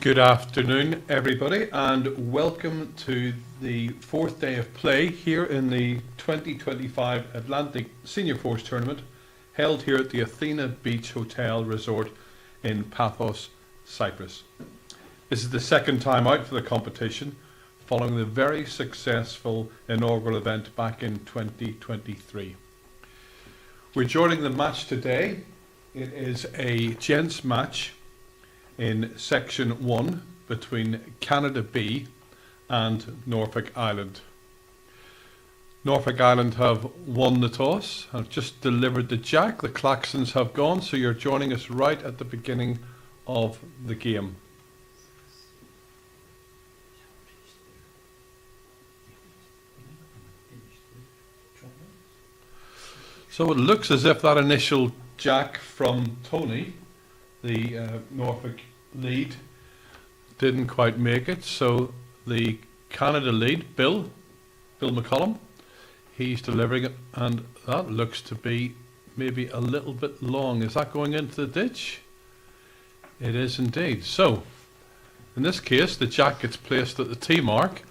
Good afternoon, everybody, and welcome to the fourth day of play here in the 2025 Atlantic Senior Force Tournament, held here at the Athena Beach Hotel Resort in Paphos, Cyprus. This is the second time out for the competition, following the very successful inaugural event back in 2023. We're joining the match today. It is a gents match in Section 1 between Canada B and Norfolk Island. Norfolk Island have won the toss, have just delivered the jack. The klaxons have gone, so you're joining us right at the beginning of the game. So it looks as if that initial jack from Tony, the Norfolk lead, didn't quite make it, so the Canada lead, Bill McCollum, he's delivering it, and that looks to be maybe a little bit long. Is that going into the ditch? It is indeed. So in this case the jack gets placed at the tee mark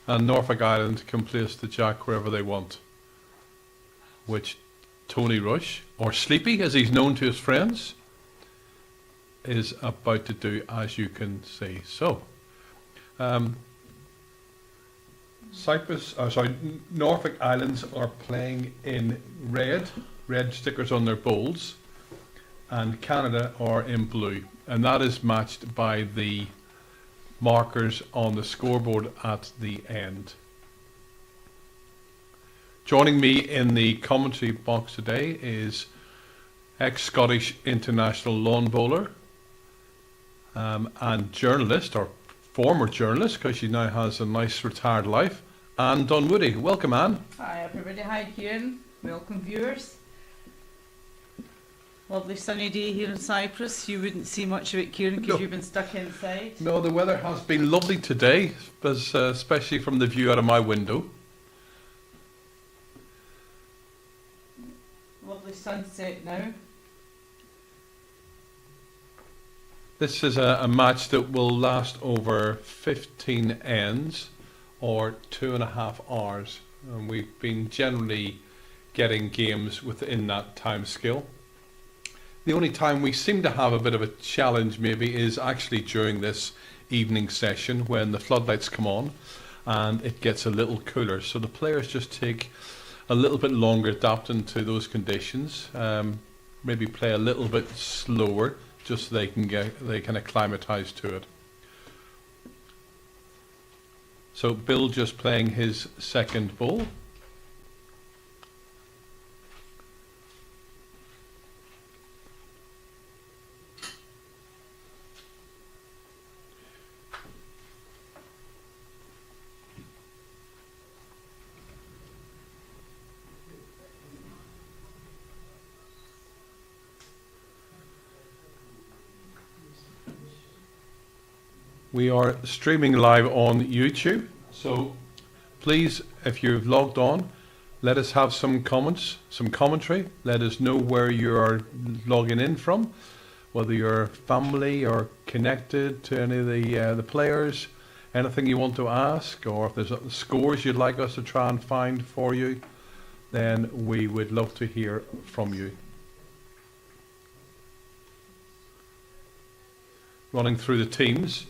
and Norfolk Island can place the jack wherever they want, which Tony Rush, or Sleepy as he's known to his friends, is about to do, as you can see. So Norfolk Islands are playing in red stickers on their bowls, and Canada are in blue, and that is matched by the markers on the scoreboard at the end. Joining me in the commentary box today is ex-Scottish international lawn bowler and journalist, or former journalist, because she now has a nice retired life, Anne Dunwoody. Welcome, Anne. Hi everybody, hi Kieran, welcome viewers. Lovely sunny day here in Cyprus. You wouldn't see much of it, Kieran, because you've been stuck inside. No, the weather has been lovely today, especially from the view out of my window. Lovely sunset now. This is a match that will last over 15 ends, or 2.5 hours, and we've been generally getting games within that time scale. The only time we seem to have a bit of a challenge maybe is actually during this evening session when the floodlights come on and it gets a little cooler, so the players just take a little bit longer adapting to those conditions, maybe play a little bit slower just so they can acclimatise to it. So Bill just playing his second ball. We are streaming live on YouTube, so please, if you've logged on, let us have some comments, some commentary. Let us know where you are logging in from, whether you're family or connected to any of the players, anything you want to ask, or if there's scores you'd like us to try and find for you, then we would love to hear from you. Running through the teams.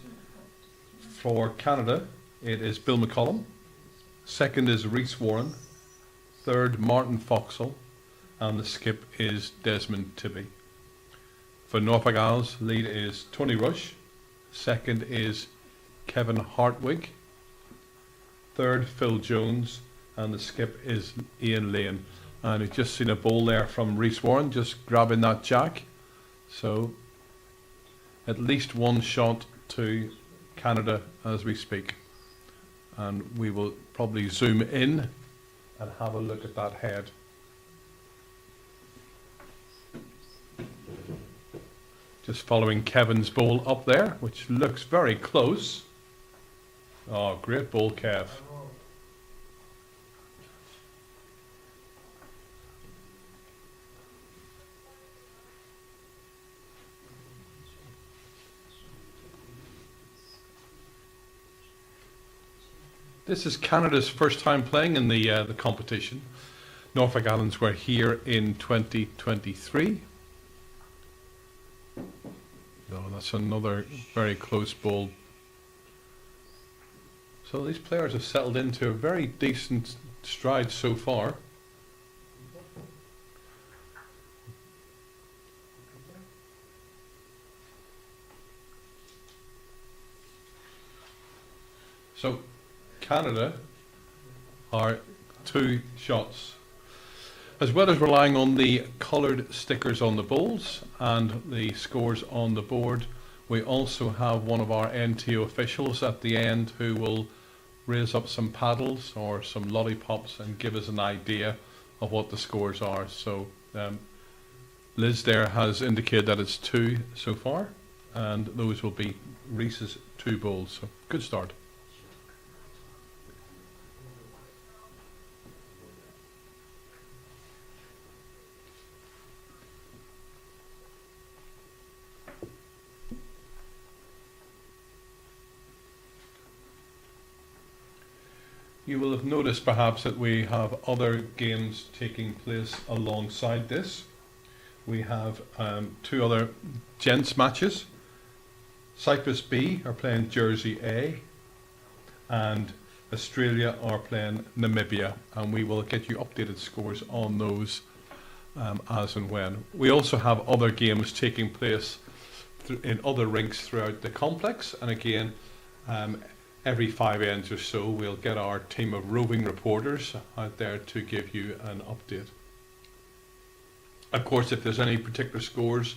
For Canada, it is Bill McCollum. Second is Rhys Warren. Third, Martin Foxall. And the skip is Desmond Tibby. For Norfolk Isles, lead is Tony Rush. Second is Kevin Hartwig. Third, Phil Jones. And the skip is Ian Lane. And we've just seen a bowl there from Rhys Warren, just grabbing that jack. So, at least one shot to Canada as we speak, and we will probably zoom in and have a look at that head. Just following Kevin's bowl up there, which looks very close. Oh, great bowl, Kev. This is Canada's first time playing in the competition. Norfolk Islands were here in 2023. No, that's another very close ball. So these players have settled into a very decent stride so far. So Canada are 2 shots. As well as relying on the coloured stickers on the balls and the scores on the board, we also have one of our NTO officials at the end who will raise up some paddles or some lollipops and give us an idea of what the scores are. So Liz there has indicated that it's 2 so far, and those will be Reese's 2 balls. So good start. You will have noticed perhaps that we have other games taking place alongside this. We have 2 other Gents matches. Cyprus B are playing Jersey A, and Australia are playing Namibia, and we will get you updated scores on those as and when. We also have other games taking place in other rinks throughout the complex, and again, every 5 ends or so, we'll get our team of roving reporters out there to give you an update. Of course, if there's any particular scores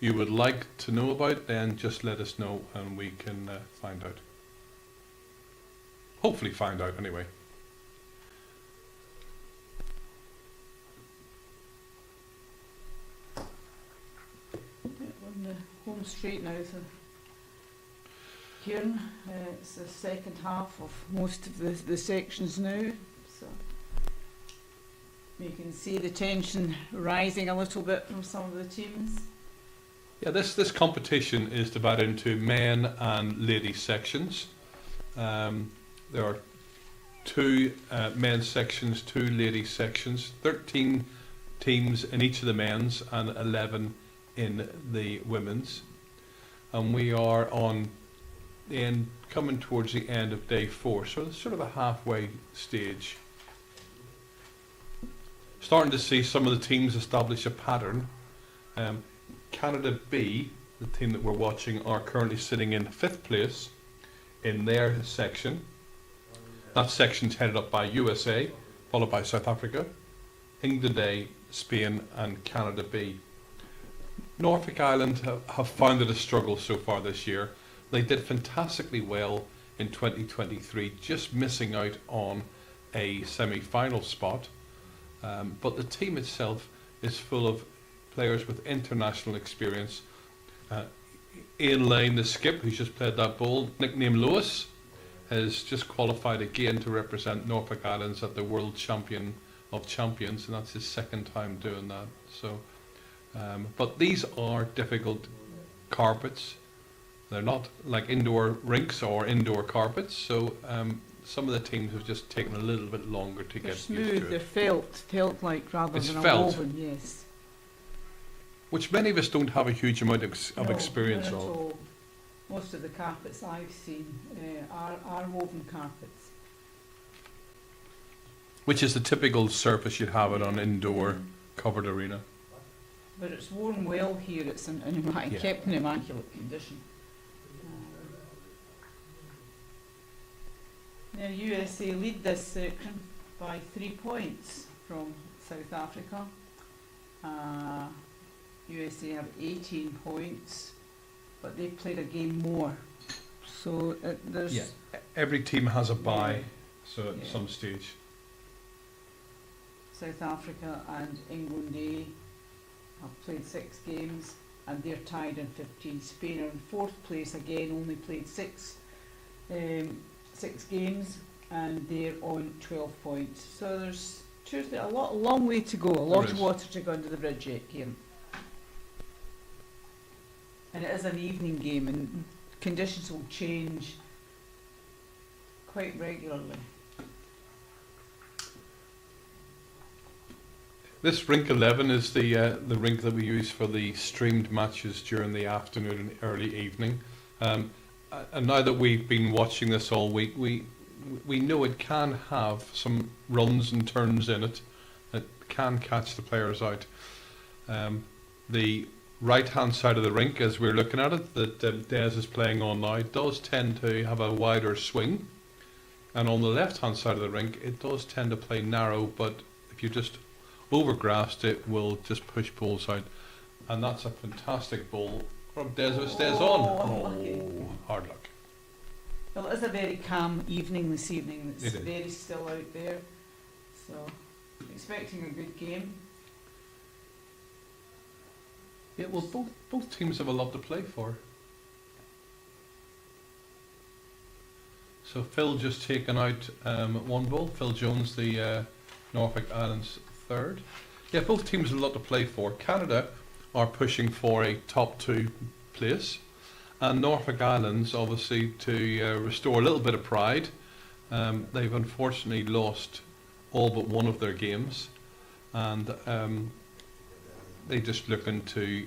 you would like to know about, then just let us know and we can find out. Hopefully find out anyway. On the home straight now, so Kieran, it's the second half of most of the sections now, so you can see the tension rising a little bit from some of the teams. Yeah, this competition is divided into men and ladies sections. There are 2 men's sections, 2 ladies sections, 13 teams in each of the men's and 11 in the women's. And we are on coming towards the end of day 4, so it's sort of a halfway stage. Starting to see some of the teams establish a pattern. Canada B, the team that we're watching, are currently sitting in 5th place in their section. That section's headed up by USA, followed by South Africa, England A, Spain and Canada B. Norfolk Island have found it a struggle so far this year. They did fantastically well in 2023, just missing out on a semi-final spot. But the team itself is full of players with international experience. Ian Lane, the skip, who's just played that ball, nicknamed Lewis, has just qualified again to represent Norfolk Islands at the World Champion of Champions, and that's his 2nd time doing that. So, but these are difficult carpets. They're not like indoor rinks or indoor carpets, so some of the teams have just taken a little bit longer to get smooth, used to they're it. felt like rather It's than a felt. woven, yes. Which many of us don't have a huge amount of No, experience not at of. all. Most of the carpets I've seen are woven carpets. Which is the typical surface you'd have it on indoor covered arena. But it's worn well here, it's Yeah. kept in immaculate condition. Now USA lead this section by 3 points from South Africa. USA have 18 points, but they played a game more. So there's... Yeah. Every team has a bye, so at Yeah. some stage. South Africa and England A have played 6 games and they're tied in 15. Spain are in 4th place again, only played 6 games and they're on 12 points. So there's a long way to go, a lot of water to go under the bridge yet, Kieran. And it is an evening game and conditions will change quite regularly. This rink 11 is the rink that we use for the streamed matches during the afternoon and early evening. And now that we've been watching this all week, we know it can have some runs and turns in it. It can catch the players out. The right-hand side of the rink, as we're looking at it, that Des is playing on now, does tend to have a wider swing. And on the left-hand side of the rink, it does tend to play narrow, but if you just overgrassed it, will just push balls out. And that's a fantastic ball from Des, who stays on. Unlucky. Hard luck. Well, it is a very calm evening this evening. It's It is. very still out there. So, expecting a good game. Yeah, well, both teams have a lot to play for. So Phil just taken out one ball. Phil Jones, the Norfolk Islands third. Yeah, both teams have a lot to play for. Canada are pushing for a top 2 place, and Norfolk Islands obviously to restore a little bit of pride. They've unfortunately lost all but one of their games, and they're just looking to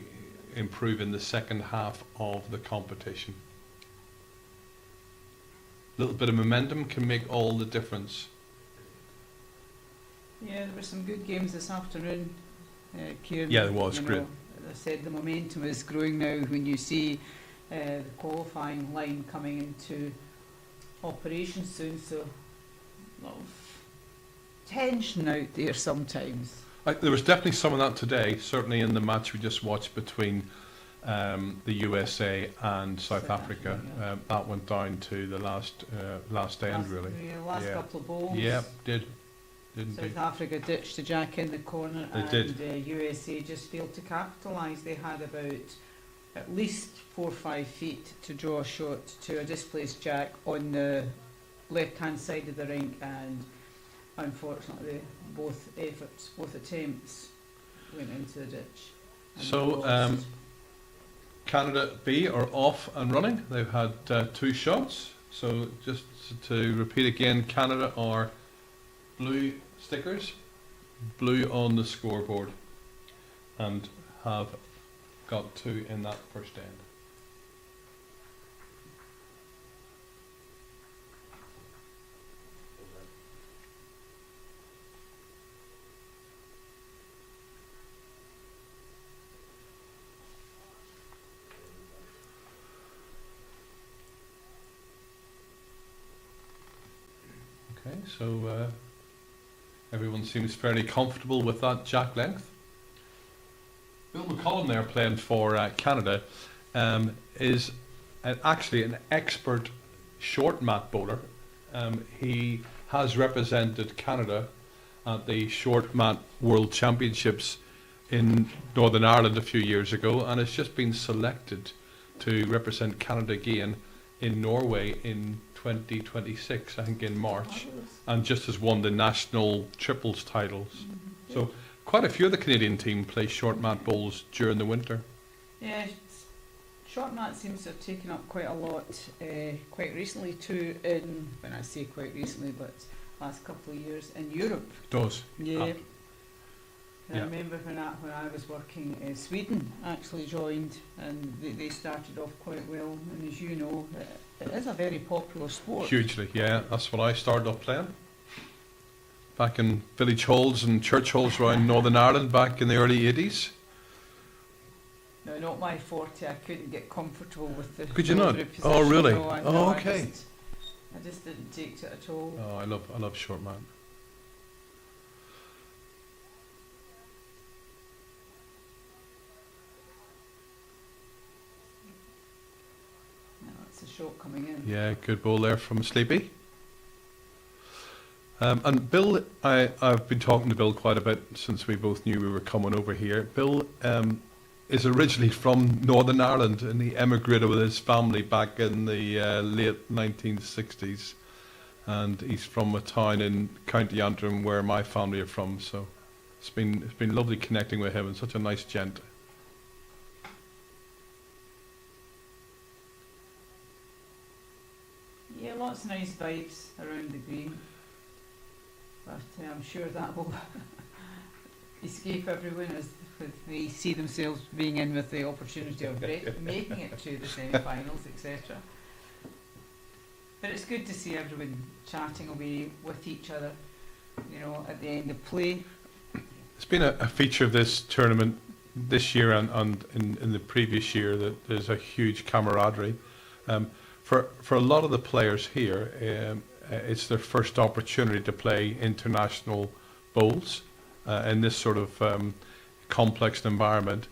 improve in the second half of the competition. A little bit of momentum can make all the difference. Yeah, there were some good games this afternoon, Kieran. Yeah, there was, you know, great. As I said, the momentum is growing now when you see the qualifying line coming into operation soon, so a lot of tension out there sometimes. There was definitely some of that today, certainly in the match we just watched between the USA and South Africa. That went down to the last end, really. Last couple of balls. Yeah, didn't South Africa ditched the jack in the corner, They and USA just failed to capitalise. They had about at least 4 or 5 feet to draw a shot to a displaced jack on the left-hand side of the rink, and unfortunately both attempts went into the ditch. So Canada B are off and running. They've had 2 shots. So just to repeat again, Canada are blue stickers, blue on the scoreboard, and have got 2 in that first end. Okay, so everyone seems fairly comfortable with that jack length. Bill McCollum there playing for Canada is actually an expert short mat bowler. He has represented Canada at the short mat World Championships in Northern Ireland a few years ago, and has just been selected to represent Canada again in Norway in 2026, I think in March, and just has won the national triples titles. So quite a few of the Canadian team play short mat bowls during the winter. Yeah, short mat seems to have taken up quite a lot quite recently too, in, when I say quite recently, but last couple of years in Europe. It does. Yeah. I Yeah. remember when I was working, Sweden actually joined, and they started off quite well, and as you know, it is a very popular sport. Hugely, yeah. That's what I started off playing. Back in village halls and church halls around Northern Ireland back in the early 80s. No, not my forte. I couldn't get comfortable with the Could you not? delivery Oh, position. really? No, Oh, I okay. just didn't take to it at all. Oh, I love short mat. No, that's a shot coming in. Yeah, good ball there from Sleepy. And Bill, I've been talking to Bill quite a bit since we both knew we were coming over here. Bill is originally from Northern Ireland, and he emigrated with his family back in the late 1960s. And he's from a town in County Antrim where my family are from. So it's been lovely connecting with him, and such a nice gent. Yeah, lots of nice vibes around the green. But I'm sure that will escape everyone as they see themselves being in with the opportunity of making it to the semi-finals, etc. But it's good to see everyone chatting away with each other, you know, at the end of play. It's been a feature of this tournament this year and in the previous year that there's a huge camaraderie. For a lot of the players here, it's their first opportunity to play international bowls in this sort of complex environment.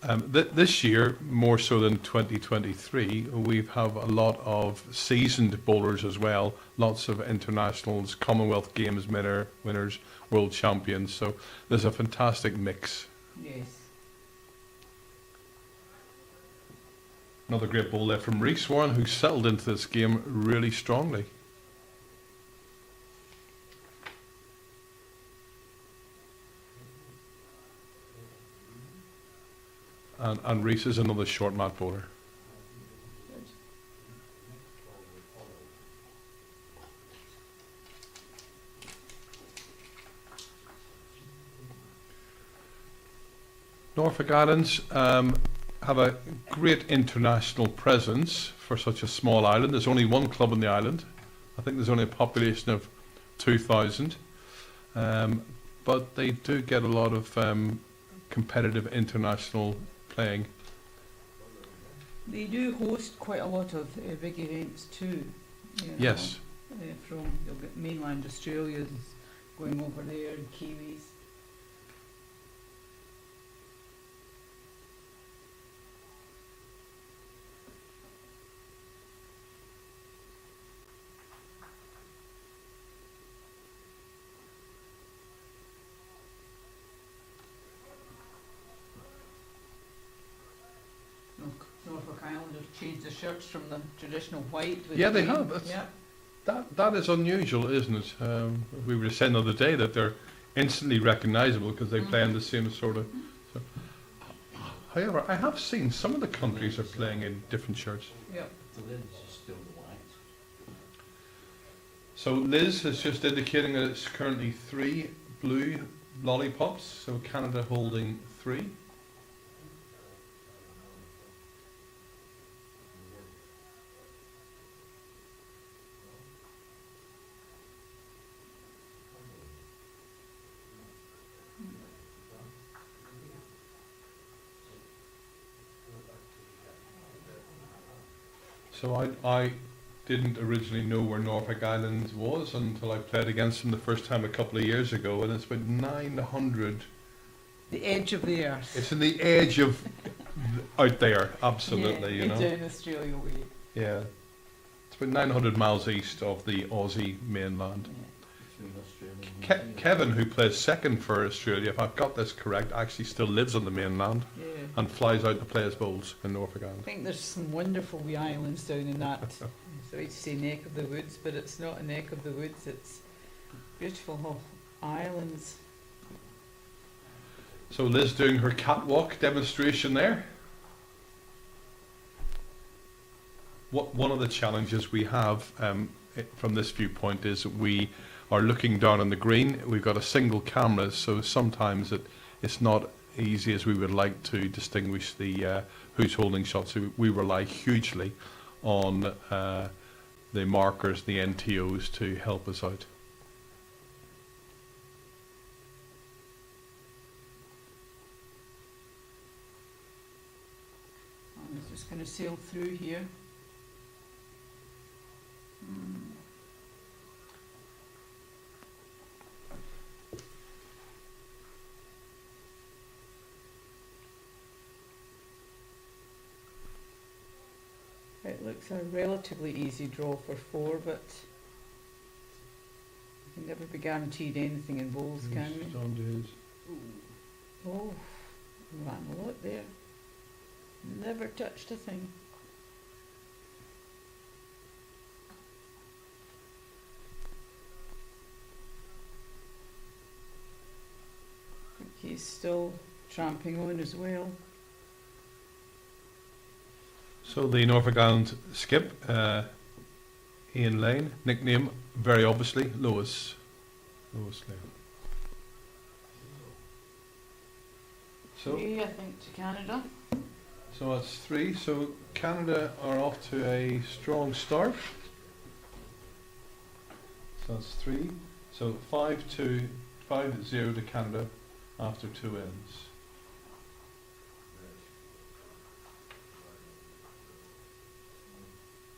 This year, more so than 2023, we have a lot of seasoned bowlers as well. Lots of internationals, Commonwealth Games winners, world champions. So there's a fantastic mix. Yes. Another great bowl there from Reese Warren, who settled into this game really strongly. And Reese is another short mat bowler. Norfolk Islands have a great international presence for such a small island. There's only one club on the island. I think there's only a population of 2,000. But they do get a lot of competitive international playing. They do host quite a lot of big events too. You know, Yes. You'll get mainland Australians going over there and Kiwis. Norfolk Islanders changed the shirts from the traditional white. With Yeah, they green. have. That's- Yeah. That is unusual, isn't it? We were saying the other day that they're instantly recognisable because they play in the same sort of. So. However, I have seen some of the countries are playing in different shirts. Yep. The lid is still white. So Liz is just indicating that it's currently 3 blue lollipops. So Canada holding 3. So I didn't originally know where Norfolk Island was until I played against them the first time a couple of years ago, and it's about 900. The edge of the earth. It's in the edge of out there, absolutely, yeah, you know. down Australia way. Yeah, it's about 900 miles east of the Aussie mainland. Between Australia and New Zealand. Kevin, who plays second for Australia, if I've got this correct, actually still lives on the mainland Yeah. and flies out to play his bowls in Norfolk I Island. think there's some wonderful wee islands down in that, sorry to say neck of the woods, but it's not a neck of the woods, it's beautiful islands. So Liz doing her catwalk demonstration there. One of the challenges we have from this viewpoint is we are looking down on the green. We've got a single camera, so sometimes it's not easy as we would like to distinguish the who's holding shots. So we rely hugely on the markers, the NTOs, to help us out. I'm just going to sail through here. It looks a relatively easy draw for 4, but you can never be guaranteed anything in bowls, can we? Oh, ran a lot there. Never touched a thing. I think he's still tramping on as well. So the Norfolk Island skip, Ian Lane, nickname very obviously Lois. Lois Lane. So, 3, I think, to Canada. so that's 3. So Canada are off to a strong start. So that's 3. So 5-2, 5-0 to Canada after 2 ends.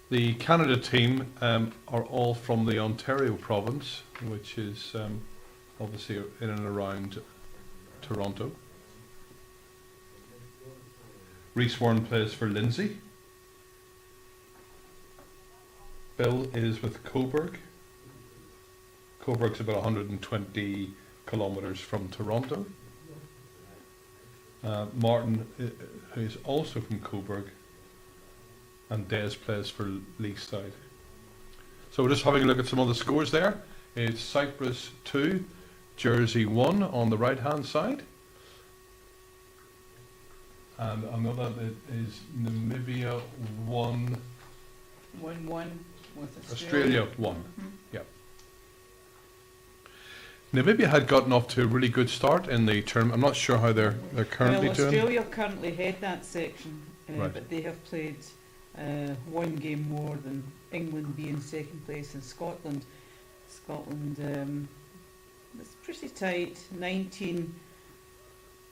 The Canada team are all from the Ontario province, which is obviously in and around Toronto. Rhys Warren plays for Lindsay. Bill is with Coburg. Coburg's about 120 kilometres from Toronto. Martin, who is also from Coburg, and Des plays for Leaside. So we're just having a look at some of the scores there. It's Cyprus 2, Jersey 1 on the right hand side. And another is Namibia 1, 1-1 with Australia 1. Mhm. Yep. Namibia had gotten off to a really good start in the tournament. I'm not sure how they're currently well, doing. Australia currently head that section, Right. but they have played 1 game more than England, being second place, and Scotland. It's pretty tight. 19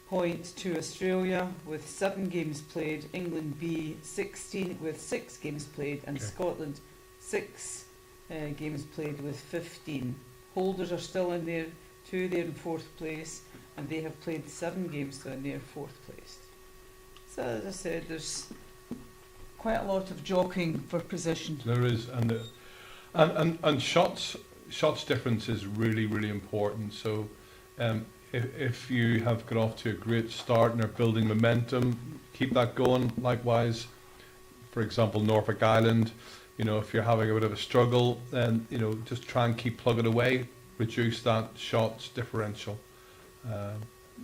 points to Australia with 7 games played. England B 16 with 6 games played, and Okay. Scotland 6 games played with 15. Holders are still in there, 2 there in 4th place, and they have played 7 games, so in their 4th place. So as I said, there's quite a lot of jockeying for position. There is, and shots difference is really important. So if you have got off to a great start and are building momentum, keep that going. Likewise, for example, Norfolk Island, if you're having a bit of a struggle, then just try and keep plugging away, reduce that shots differential.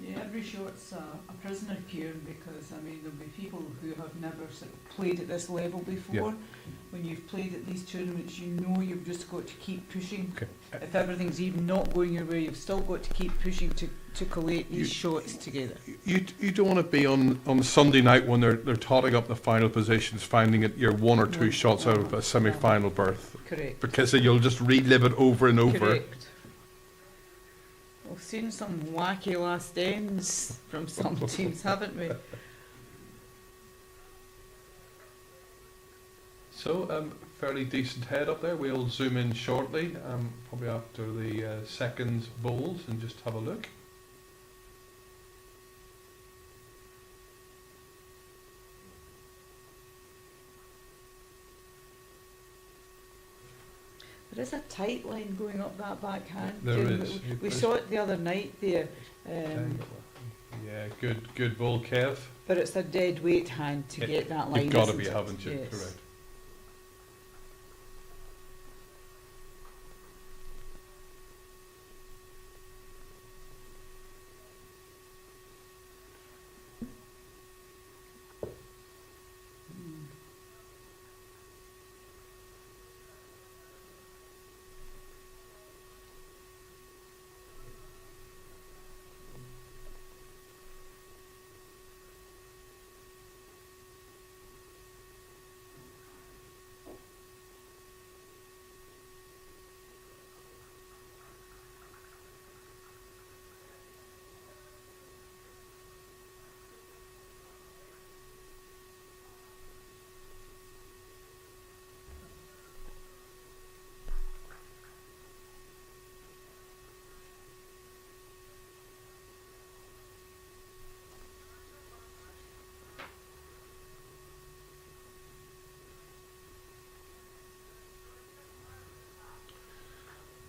Yeah, every shot's a prisoner, Kieran, because there'll be people who have never sort of played at this level before. Yeah. When you've played at these tournaments, you've just got to keep pushing. Okay. If everything's even not going your way, you've still got to keep pushing to collate these shots together. You don't want to be on Sunday night when they're totting up the final positions, finding it you're 1 or 2 shots out of a semi-final berth, Correct. because you'll just relive it over and over. Correct. We've seen some wacky last ends from some teams, haven't we? So, fairly decent head up there. We'll zoom in shortly, probably after the second bowls, and just have a look. There is a tight line going up that backhand. There Jim. is. We saw it the other night there, Yeah, good ball, Kev. but it's a dead weight hand to get that line. You've got to isn't be, it? haven't you? Yes. Correct.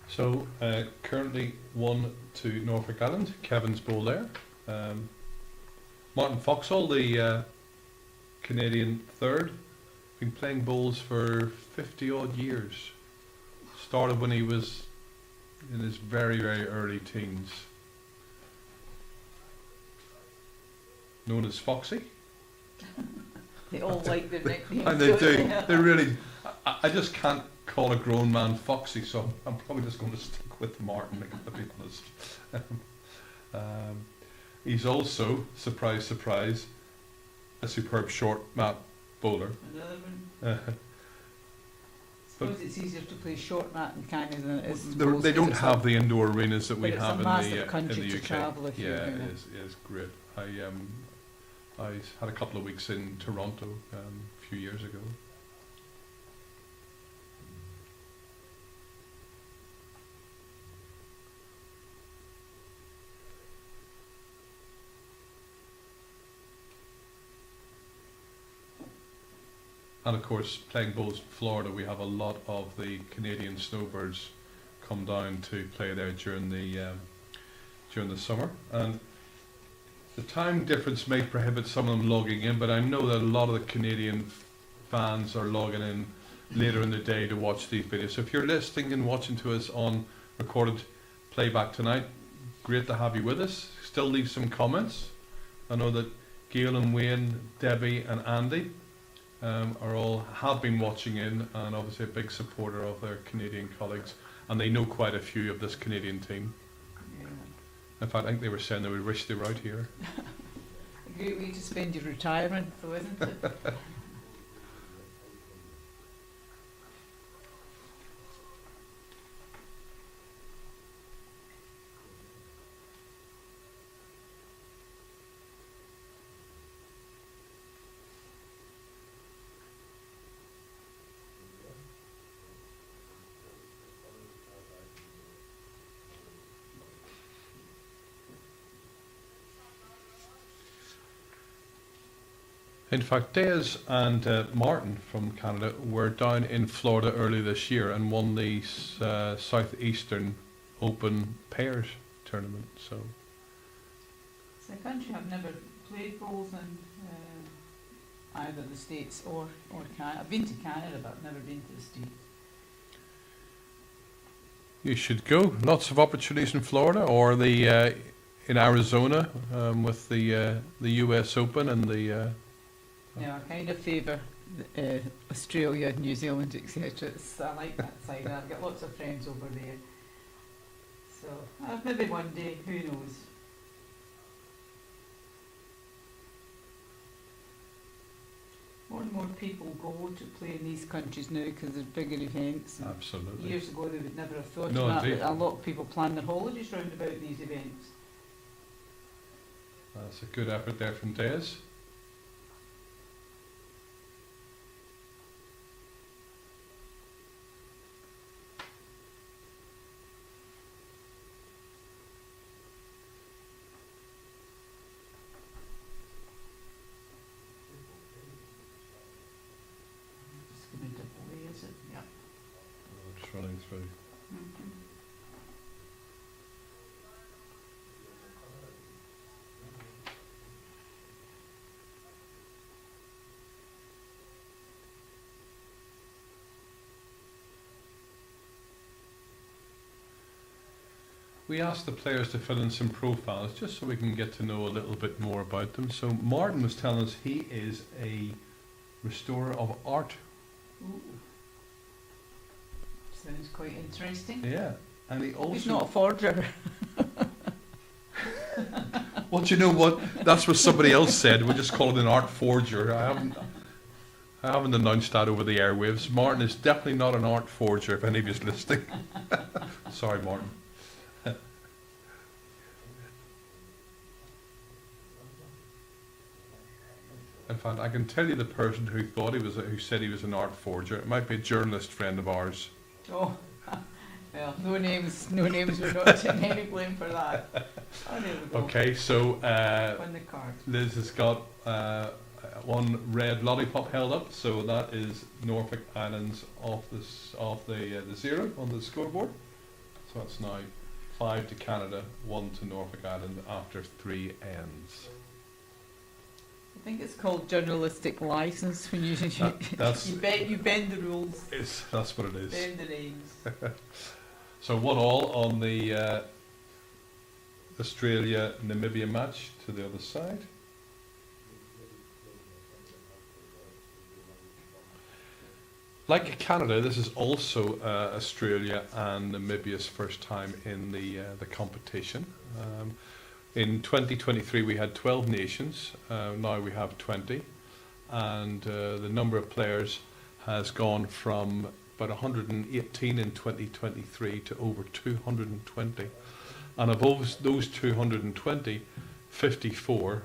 So currently 1 to Norfolk Island. Kevin's bowl there. Martin Foxall, the Canadian third, been playing bowls for 50 odd years. Started when he was in his very early teens. Known as Foxy. They all like their nicknames. And they don't do. They really. I just can't call a grown man foxy, so I'm probably just going to stick with Martin, to be honest. He's also, surprise, surprise, a superb short mat bowler. Another one. I suppose it's easier to play short mat in Canada than it is in Wales, They 'cause don't it's have the indoor arenas that we but it's have a in massive the in country the to UK. travel if Yeah, you're it gonna- is great. I had a couple of weeks in Toronto a few years ago. And of course, playing bowls in Florida, we have a lot of the Canadian snowbirds come down to play there during the summer. And the time difference may prohibit some of them logging in, but I know that a lot of the Canadian fans are logging in later in the day to watch these videos. So if you're listening and watching to us on recorded playback tonight, great to have you with us. Still leave some comments. I know that Gail and Wayne, Debbie and Andy have been watching in, and obviously a big supporter of their Canadian colleagues, and they know quite a few of this Canadian team. Yeah. In fact, I think they were saying they would wish they were out here. A great way to spend your retirement, though, isn't it? In fact, Des and Martin from Canada were down in Florida early this year and won the Southeastern Open Pairs tournament. So It's a country I've never played bowls in, either the States or Canada. I've been to Canada, but I've never been to the States. you should go. Lots of opportunities in Florida or the in Arizona with the US Open and the. Yeah, I kind of favour Australia, New Zealand, etc. I like that side. I've got lots of friends over there. So maybe one day, who knows? More and more people go to play in these countries now because there's bigger events. And Absolutely. years ago they would never have thought No, of that, indeed. but a lot of people plan their holidays round about these events. That's a good effort there from Des. Just going to double A, is it? Yeah. Just running through. Mhm. We asked the players to fill in some profiles just so we can get to know a little bit more about them. So Martin was telling us he is a restorer of art. Ooh. Sounds quite interesting. Yeah. And he also... He's not a forger. Well, do you know what? That's what somebody else said. We just call it an art forger. I haven't announced that over the airwaves. Martin is definitely not an art forger, if any of you's listening. Sorry, Martin. In fact, I can tell you the person who said he was an art forger. It might be a journalist friend of ours. Oh, well, no names. We're not taking any blame for that. Oh, there we go. Okay, so On the card. Liz has got one red lollipop held up, so that is Norfolk Islands off the zero on the scoreboard. So that's now 5 to Canada, 1 to Norfolk Island after 3 ends. I think it's called journalistic license when you That's you bend the rules, that's what it is. bend the names. So 1-1 on the Australia-Namibia match to the other side. Like Canada, this is also Australia and Namibia's first time in the competition. In 2023 we had 12 nations, now we have 20, and the number of players has gone from about 118 in 2023 to over 220. And of those 220, 54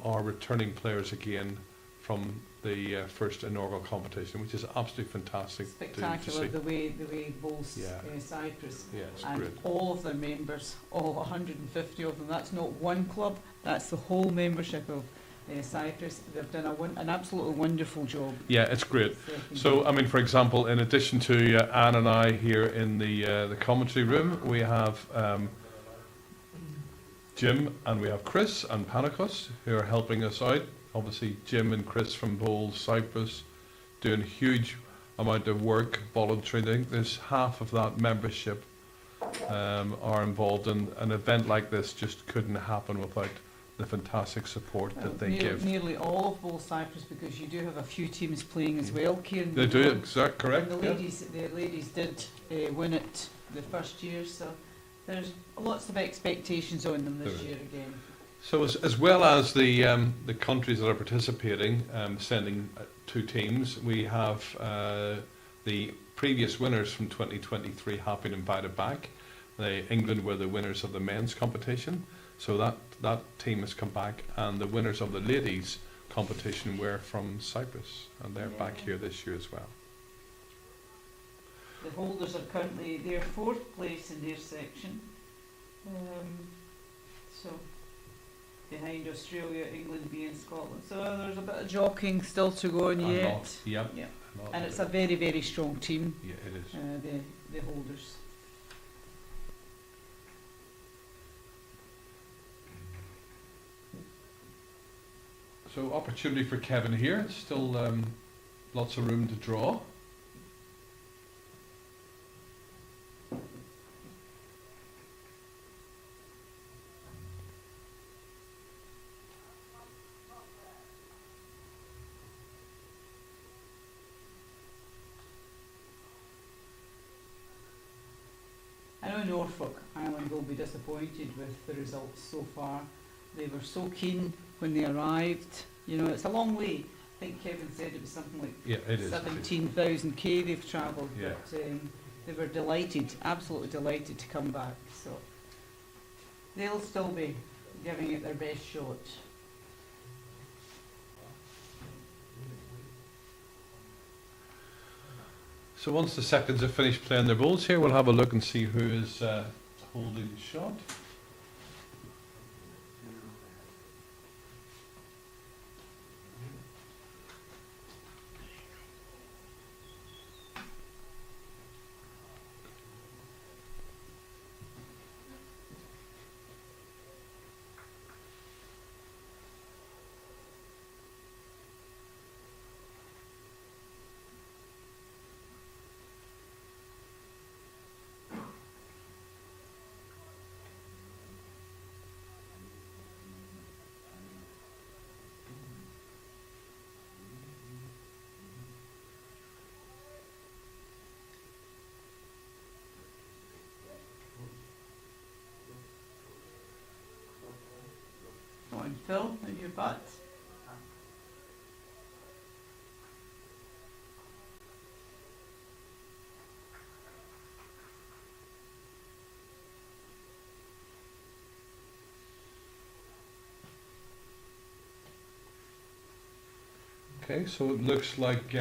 are returning players again from the first inaugural competition, which is absolutely fantastic. Spectacular, the way bowls Cyprus. Yeah, it's and great. all of their members, all 150 of them, that's not one club, that's the whole membership of Cyprus. They've done an absolutely wonderful job. Yeah, it's great. So, I mean, for example, in addition to Anne and I here in the commentary room, we have Jim and we have Chris and Panikos who are helping us out. Obviously, Jim and Chris from Bowls Cyprus doing a huge amount of work, volunteering. I think there's half of that membership are involved in an event like this. Just couldn't happen without the fantastic support that they give. Nearly all of Bowls Cyprus, because you do have a few teams playing as well, Kieran. They do, correct? And the ladies did win it the first year, so there's lots of expectations on them this year again. So as well as the countries that are participating, sending 2 teams, we have the previous winners from 2023 have been invited back. England were the winners of the men's competition, so that team has come back, and the winners of the ladies competition were from Cyprus, and they're back here this year as well. The holders are currently, they're 4th place in their section, so behind Australia, England, B and Scotland. So there's a bit of jockeying still to go on yet. Yeah. And it's a very, very strong team. Yeah, it is. The holders. So opportunity for Kevin here. Still lots of room to draw. I know Norfolk Island will be disappointed with the results so far. They were so keen when they arrived. You know, it's a long way. I think Kevin said it was something like 17,000 k they've travelled. Yeah. But they were delighted, absolutely delighted to come back. So they'll still be giving it their best shot. So once the seconds have finished playing their bowls here, we'll have a look and see who is holding the shot. Go on, Phil, at your butt. Okay, so it looks like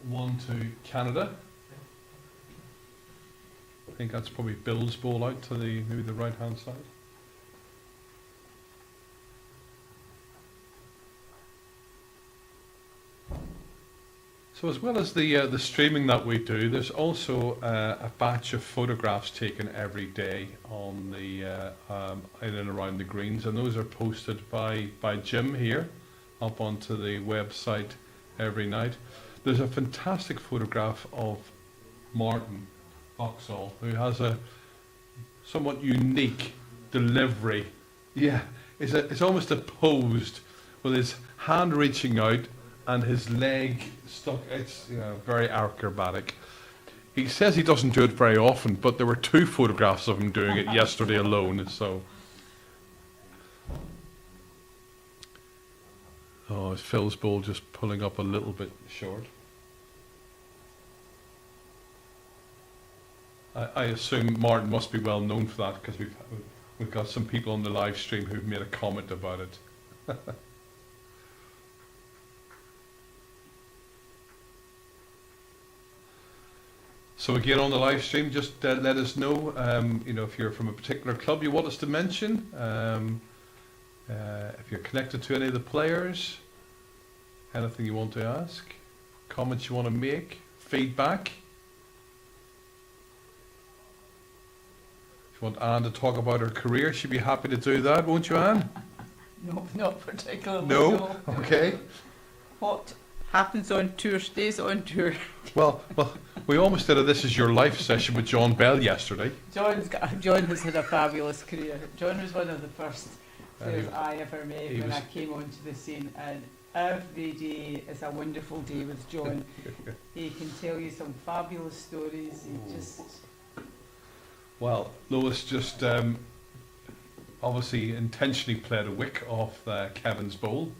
1 to Canada. I think that's probably Bill's ball out to maybe the right hand side. So as well as the streaming that we do, there's also a batch of photographs taken every day on the in and around the greens, and those are posted by Jim here up onto the website every night. There's a fantastic photograph of Martin Vauxhall, who has a somewhat unique delivery. Yeah, it's almost a posed with his hand reaching out and his leg stuck. It's very acrobatic. He says he doesn't do it very often, but there were 2 photographs of him doing it yesterday alone. So, is Phil's ball just pulling up a little bit short? I assume Martin must be well known for that because we've got some people on the live stream who've made a comment about it. So again, on the live stream, just let us know, if you're from a particular club you want us to mention, if you're connected to any of the players, anything you want to ask, comments you want to make, feedback. If you want Anne to talk about her career, she'd be happy to do that, won't you, Anne? No, not particularly. No? Okay. What happens on tour stays on tour. Well, we almost did a This Is Your Life session with John Bell yesterday. John has had a fabulous career. John was one of the first players I ever met when I came onto the scene, and every day is a wonderful day with John. He can tell you some fabulous stories. He just... Well, Lois just obviously intentionally played a wick off Kevin's bowl.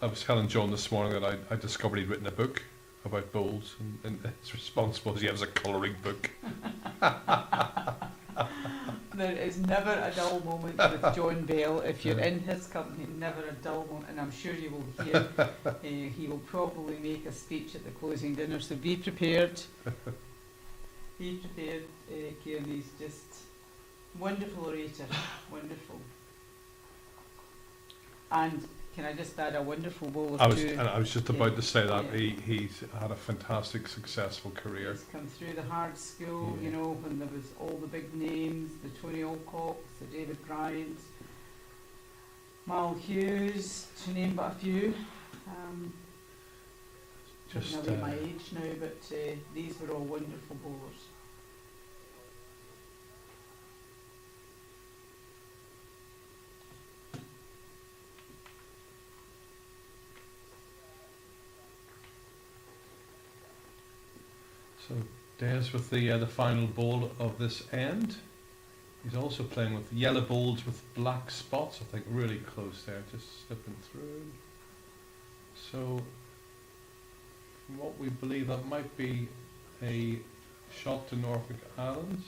I was telling John this morning that I discovered he'd written a book about bowls, and his response was he has a colouring book. There is never a dull moment with John Bell. If you're in his company, never a dull moment, and I'm sure you will hear. He will probably make a speech at the closing dinner, so be prepared. Be prepared, Kieran. He's just wonderful orator, wonderful. And can I just add a wonderful bowl of I was just about to say that he's had a fantastic, successful career. He's come through the hard school, when there was all the big names, the Tony Alcocks, the David Bryants, Mal Hughes, to name but a few. Just giving away my age now, but these were all wonderful bowlers. So Des with the final ball of this end. He's also playing with yellow balls with black spots, I think really close there, just slipping through. So from what we believe, that might be a shot to Norfolk Islands.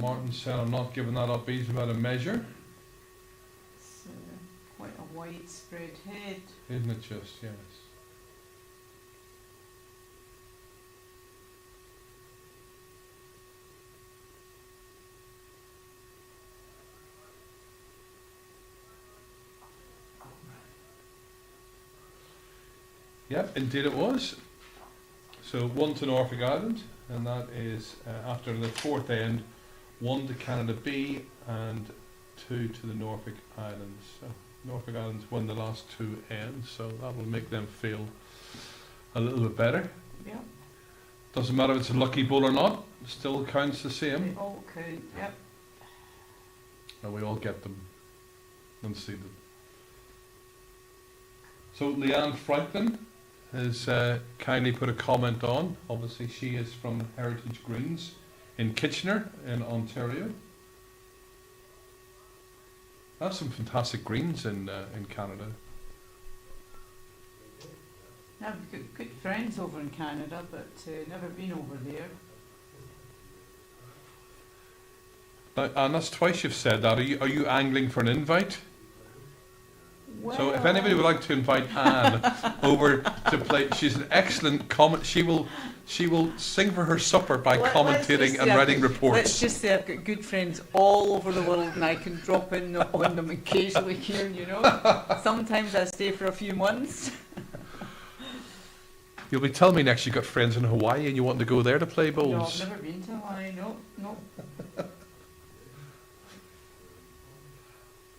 Martin said, I'm not giving that up, he's about a measure. It's quite a widespread head. Isn't it just, yes. Yep, indeed it was. So 1 to Norfolk Island, and that is after the 4th end, 1 to Canada B and 2 to the Norfolk Islands. So Norfolk Islands won the last 2 ends, so that will make them feel a little bit better. Yeah. Doesn't matter if it's a lucky bowl or not, it still counts the same. They all count, yep. And we all get them and see them. So Leanne Franklin has kindly put a comment on. Obviously she is from Heritage Greens in Kitchener in Ontario. That's some fantastic greens in Canada. I've got good friends over in Canada, but never been over there. And that's twice you've said that. Are you angling for an invite? Well, So if anybody would like to invite Anne over to play, she's an excellent comment. She will sing for her supper by commentating and writing reports. Let's just say I've got good friends all over the world, and I can drop in on them occasionally here, Sometimes I stay for a few months. You'll be telling me next you've got friends in Hawaii and you want to go there to play bowls. No, I've never been to Hawaii, no.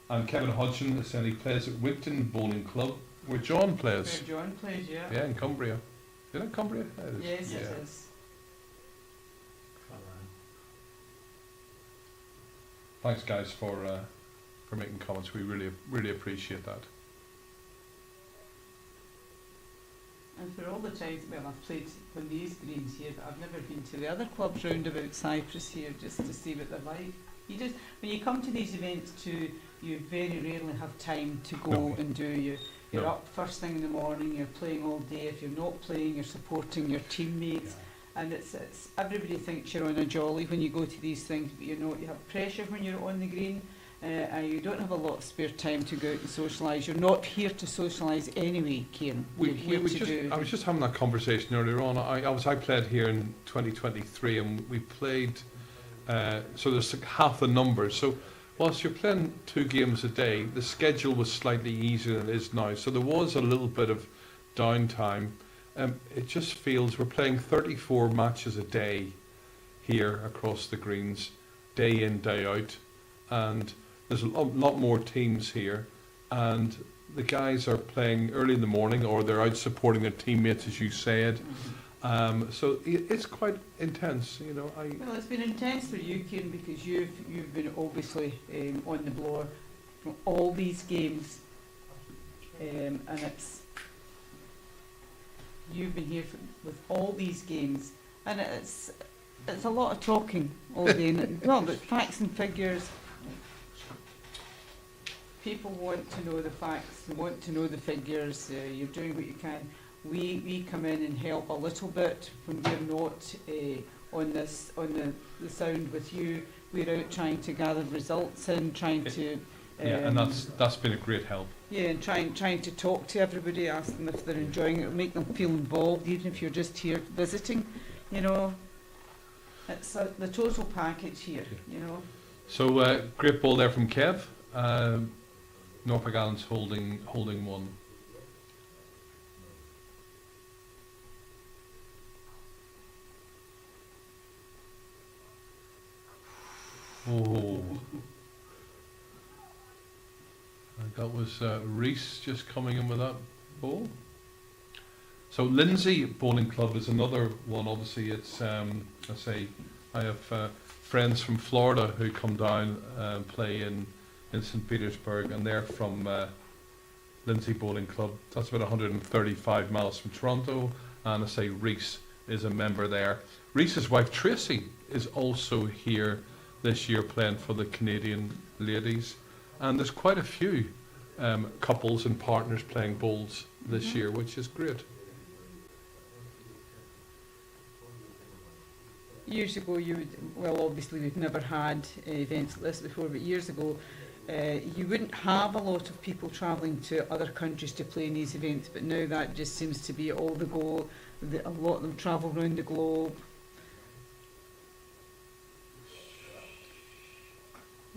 And Kevin Hodgson has said he plays at Wigton Bowling Club, where John plays. Where John plays, yeah. Yeah, in Cumbria. Is it Cumbria? Yes, yeah. it is. thanks guys for making comments. We really appreciate that. And for all the times, well, I've played on these greens here, but I've never been to the other clubs round about Cyprus here just to see what they're like. You just, when you come to these events too, you very rarely have time to go No. and do you're No. up first thing in the morning, you're playing all day. If you're not playing, you're supporting your teammates. And it's everybody thinks you're on a jolly when you go to these things, but you're not. You have pressure when you're on the green, and you don't have a lot of spare time to go out and socialise. You're not here to socialise anyway, Kieran. You're here to do. I was just having that conversation earlier on. I played here in 2023, and we played. So there's like half the numbers. So whilst you're playing 2 games a day, the schedule was slightly easier than it is now. So there was a little bit of downtime. It just feels we're playing 34 matches a day here across the greens, day in, day out, and there's a lot more teams here, and the guys are playing early in the morning or they're out supporting their teammates, as you said. So it's quite intense, you know. Well, it's been intense for you, Kieran, because you've been obviously on the blower from all these games, and you've been here with all these games, and it's a lot of talking all day. Well, but facts and figures. People want to know the facts, they want to know the figures. You're doing what you can. We come in and help a little bit when we're not on the sound with you. We're out trying to gather results and trying to. And that's been a great help. Yeah, and trying to talk to everybody, ask them if they're enjoying it, make them feel involved, even if you're just here visiting. You know, it's the total package here. You know. So great ball there from Kev. Norfolk Island's holding one. Oh. And that was Reese just coming in with that ball. So Lindsay Bowling Club is another one. Obviously, it's I have friends from Florida who come down and play in St. Petersburg, and they're from Lindsay Bowling Club. That's about 135 miles from Toronto, and I say Reese is a member there. Reese's wife Tracy is also here this year playing for the Canadian ladies, and there's quite a few couples and partners playing bowls this year, which is great. Years ago, obviously we've never had events like this before, but years ago, you wouldn't have a lot of people travelling to other countries to play in these events, but now that just seems to be all the go. A lot of them travel around the globe.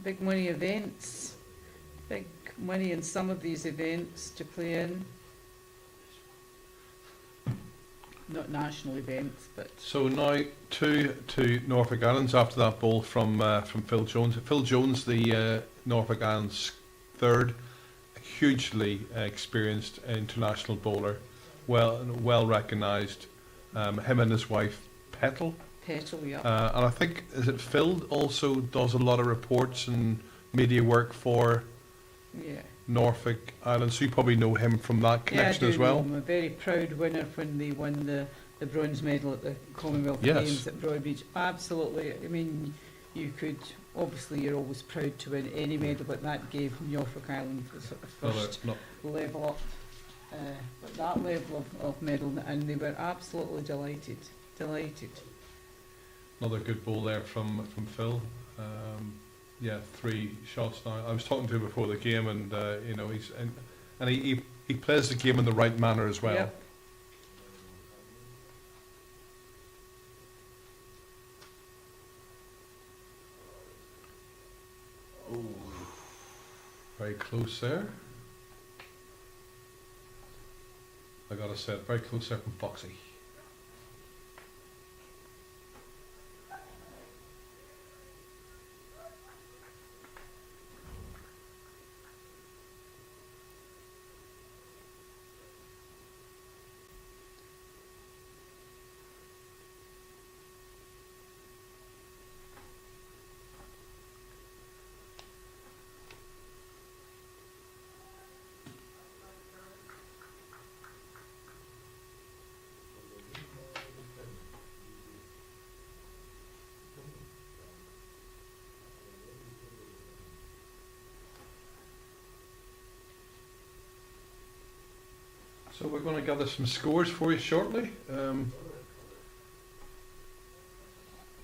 Big money events, big money in some of these events to play in. Not national events, but... So now to Norfolk Islands after that ball from Phil Jones. Phil Jones, the Norfolk Islands third, hugely experienced international bowler, well recognised. Him and his wife Petal. Yeah. And I think, is it Phil also does a lot of reports and media work for Norfolk Island, so you probably know him from that connection as well. I'm a very proud winner when they won the bronze medal at the Commonwealth Games at Broadbeach. Absolutely. I mean, you're always proud to win any medal, but that gave Norfolk Island the sort of first level up, at that level of medal, and they were absolutely delighted. Another good ball there from Phil. 3 shots now. I was talking to him before the game, and he plays the game in the right manner as well. Yep. Oh, very close there. I gotta say, very close there from Foxy. So we're going to gather some scores for you shortly.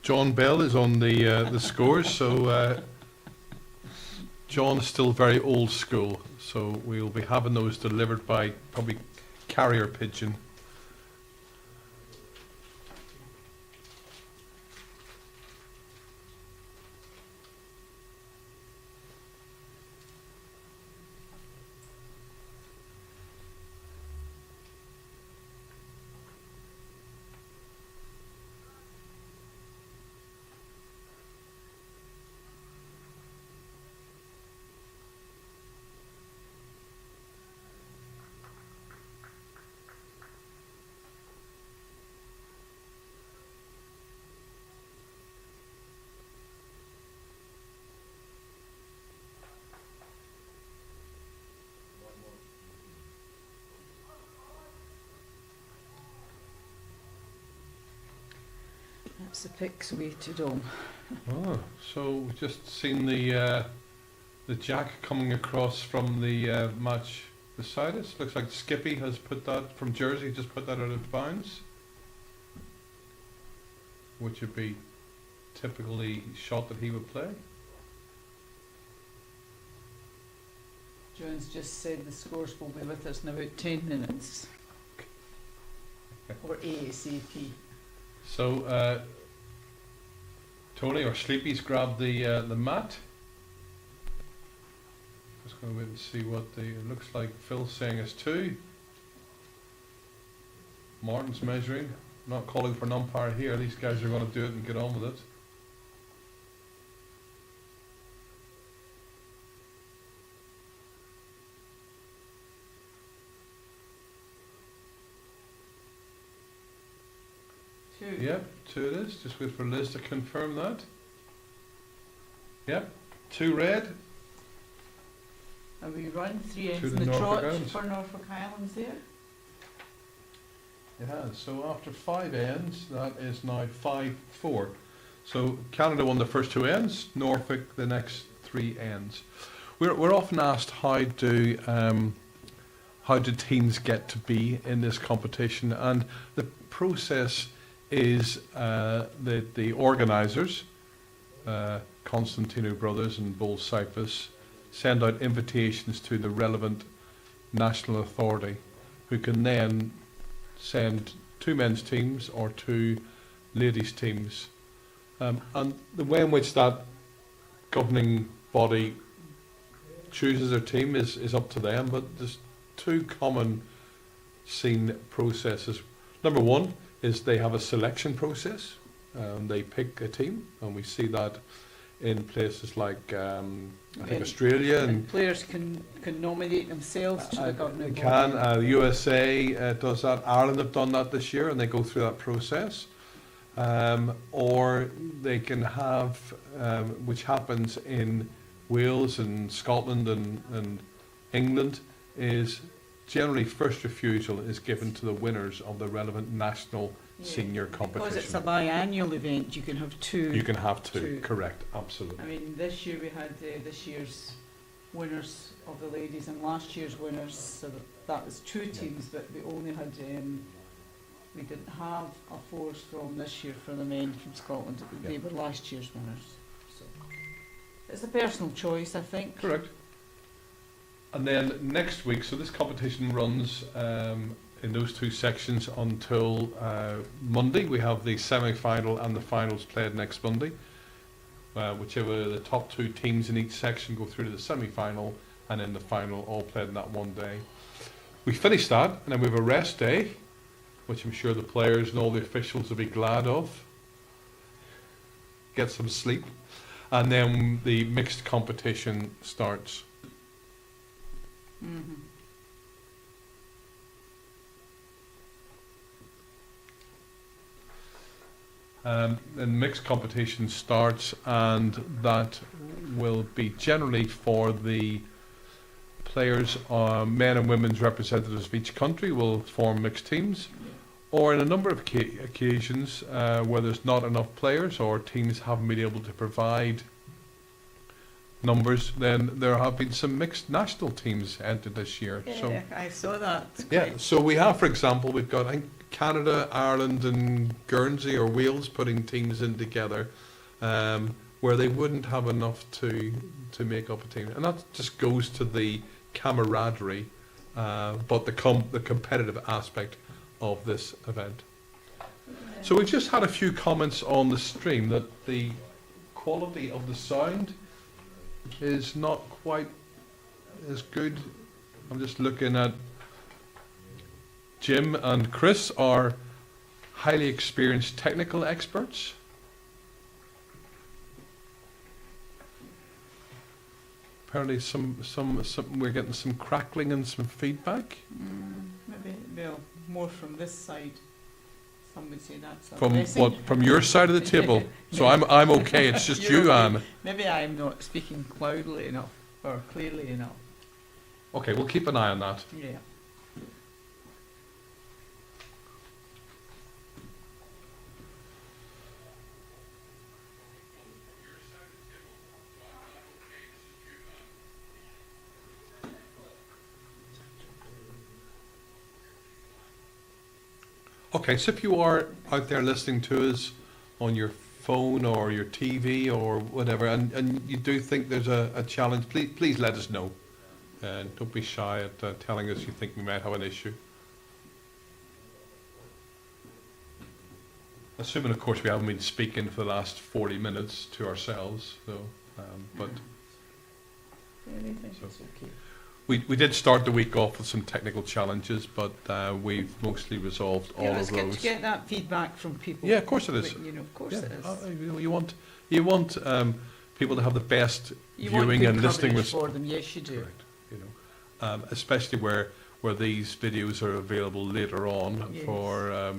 John Bell is on the scores, so John is still very old school, so we'll be having those delivered by probably carrier pigeon. That's the picks way to Dome. Oh, so we've just seen the jack coming across from the match beside us. Looks like Skippy has put that from Jersey, just put that out of bounds, which would be typically shot that he would play. Jones just said the scores will be with us in about 10 minutes. Or ASAP. So Tony or Sleepy's grabbed the mat. Just going to wait and see what it looks like. Phil's saying it's 2. Martin's measuring. Not calling for an umpire here. These guys are going to do it and get on with it. Yep, 2 it is. Just wait for Liz to confirm that. Yep, 2 red. And we run 3 ends To in the the Norfolk trot Islands. for Norfolk Islands there. It has. So after 5 ends, that is now 5-4. So Canada won the first 2 ends, Norfolk the next 3 ends. We're often asked how do teams get to be in this competition, and the process is the organisers, Constantino Brothers and Bull Cyprus, send out invitations to the relevant national authority, who can then send 2 men's teams or 2 ladies teams. And the way in which that governing body chooses their team is up to them, but there's 2 common seen processes. Number 1 is they have a selection process. They pick a team, and we see that in places like I think Australia, and players can nominate themselves to the governing body. the USA does that. Ireland have done that this year, and they go through that process. Or they can have, which happens in Wales and Scotland and England, is generally first refusal is given to the winners of the relevant national senior competition. Because it's a biannual event, you can have 2. You can have 2, correct, absolutely. I mean, this year we had this year's winners of the ladies and last year's winners, so that was 2 teams, but we only had, we didn't have a force from this year for the men from Scotland. They were last year's winners. So it's a personal choice, I think. Correct. And then next week, so this competition runs in those 2 sections until Monday. We have the semi-final and the finals played next Monday. Whichever the top 2 teams in each section go through to the semi-final, and then the final, all played in that one day. We finish that, and then we have a rest day, which I'm sure the players and all the officials will be glad of. Get some sleep. And then the mixed competition starts. Mm-hmm. And mixed competition starts, and that will be generally for the players, men and women's representatives of each country will form mixed teams, or in a number of occasions where there's not enough players or teams haven't been able to provide numbers, then there have been some mixed national teams entered this year. Yeah, So I saw that. yeah, Quite- so we have, for example, we've got, I think, Canada, Ireland, and Guernsey or Wales putting teams in together, where they wouldn't have enough to make up a team, and that just goes to the camaraderie, but the competitive aspect of this event. So we've just had a few comments on the stream that the quality of the sound is not quite as good. I'm just looking at Jim and Chris are highly experienced technical experts. Apparently we're getting some crackling and some feedback. Maybe, well, more from this side. Some would say that's a From blessing. what? From your side of the table. So I'm okay. It's just You're you, okay. Anne. Maybe I'm not speaking loudly enough or clearly enough. Okay, we'll keep an eye on that. Yeah. Okay, so if you are out there listening to us on your phone or your TV or whatever, and you do think there's a challenge, please let us know. And don't be shy at telling us you think we might have an issue. Assuming, of course, we haven't been speaking for the last 40 minutes to ourselves. So, but Yeah, I think So- it's okay. we did start the week off with some technical challenges, but we've mostly resolved all Yeah, of it's good those. to get that feedback from people. Yeah, of course it is. You know, of course Yeah, it is. you want people to have the best You want viewing good and listening. coverage for them, yes you do. Correct. You know, especially where these videos are available later on Yes. for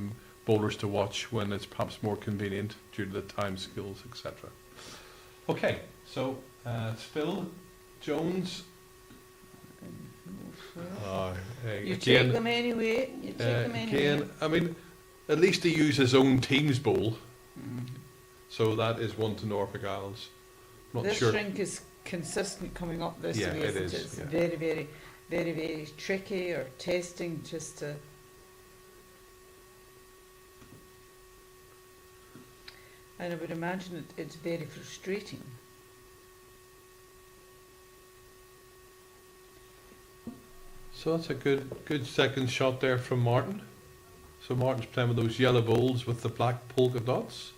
bowlers to watch when it's perhaps more convenient due to the time skills, etc. Okay, so it's Phil Jones. You Again, take them anyway. You take them anyway. again, I mean, at least he used his own team's bowl, so that is one to Norfolk Islands. Not This sure. rink is consistent coming up this Yeah, way. it isn't is, It's yeah. very, very, very, very tricky or testing just to. And I would imagine it's very frustrating. So that's a good second shot there from Martin. So Martin's playing with those yellow bowls with the black polka dots.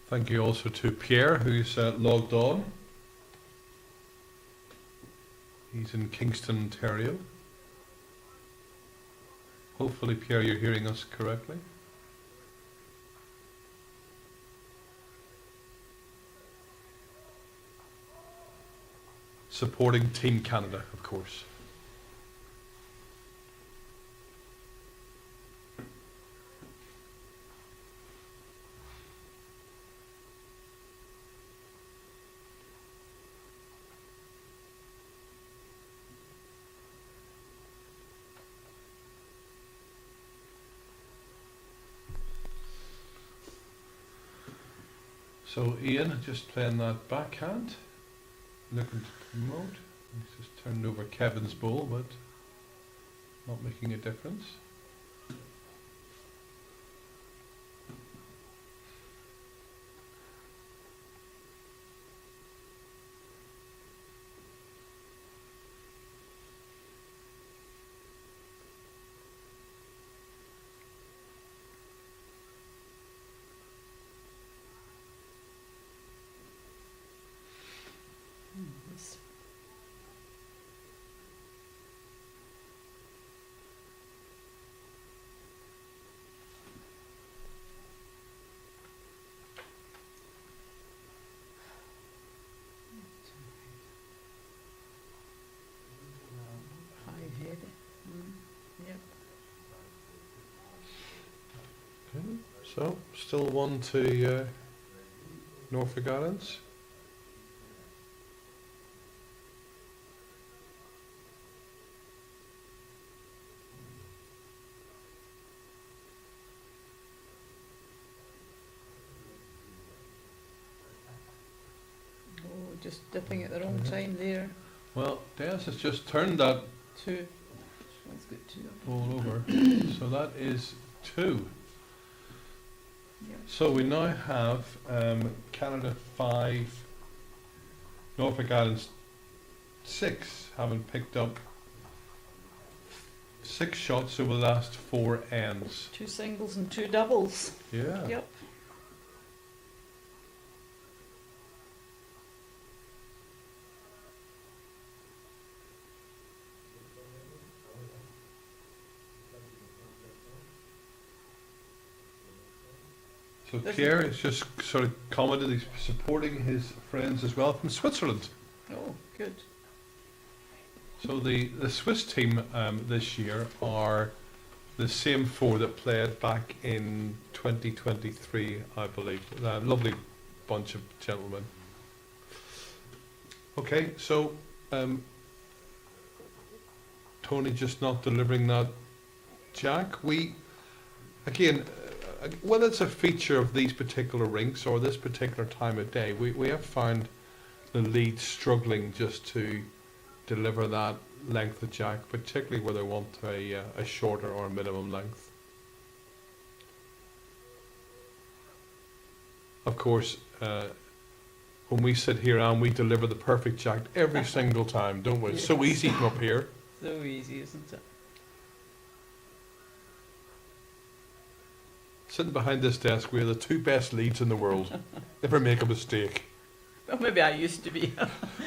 Thank you also to Pierre, who's logged on. He's in Kingston, Ontario. Hopefully, Pierre, you're hearing us correctly. Supporting Team Canada, of course. So Ian, just playing that backhand, looking to promote. He's just turned over Kevin's ball, but not making a difference. So, still 1 to Norfolk Islands. Oh, just dipping at the wrong time there. Well, Des has just turned that 2. This one's got 2. ball over. So that is 2. Yep. So we now have Canada 5, Norfolk Islands 6, having picked up 6 shots over the last 4 ends. 2 singles and 2 doubles. Yeah. Yep. So Pierre is just sort of commented he's supporting his friends as well from Switzerland. Oh, good. So the Swiss team this year are the same 4 that played back in 2023, I believe. A lovely bunch of gentlemen. Okay, so Tony just not delivering that jack. We, again, whether it's a feature of these particular rinks or this particular time of day, we have found the lead struggling just to deliver that length of jack, particularly where they want a shorter or a minimum length. Of course, when we sit here and we deliver the perfect jack every single time, don't we? It's so easy from up here. So easy, isn't it? Sitting behind this desk, we are the 2 best leads in the world. Never make a mistake. Well, maybe I used to be.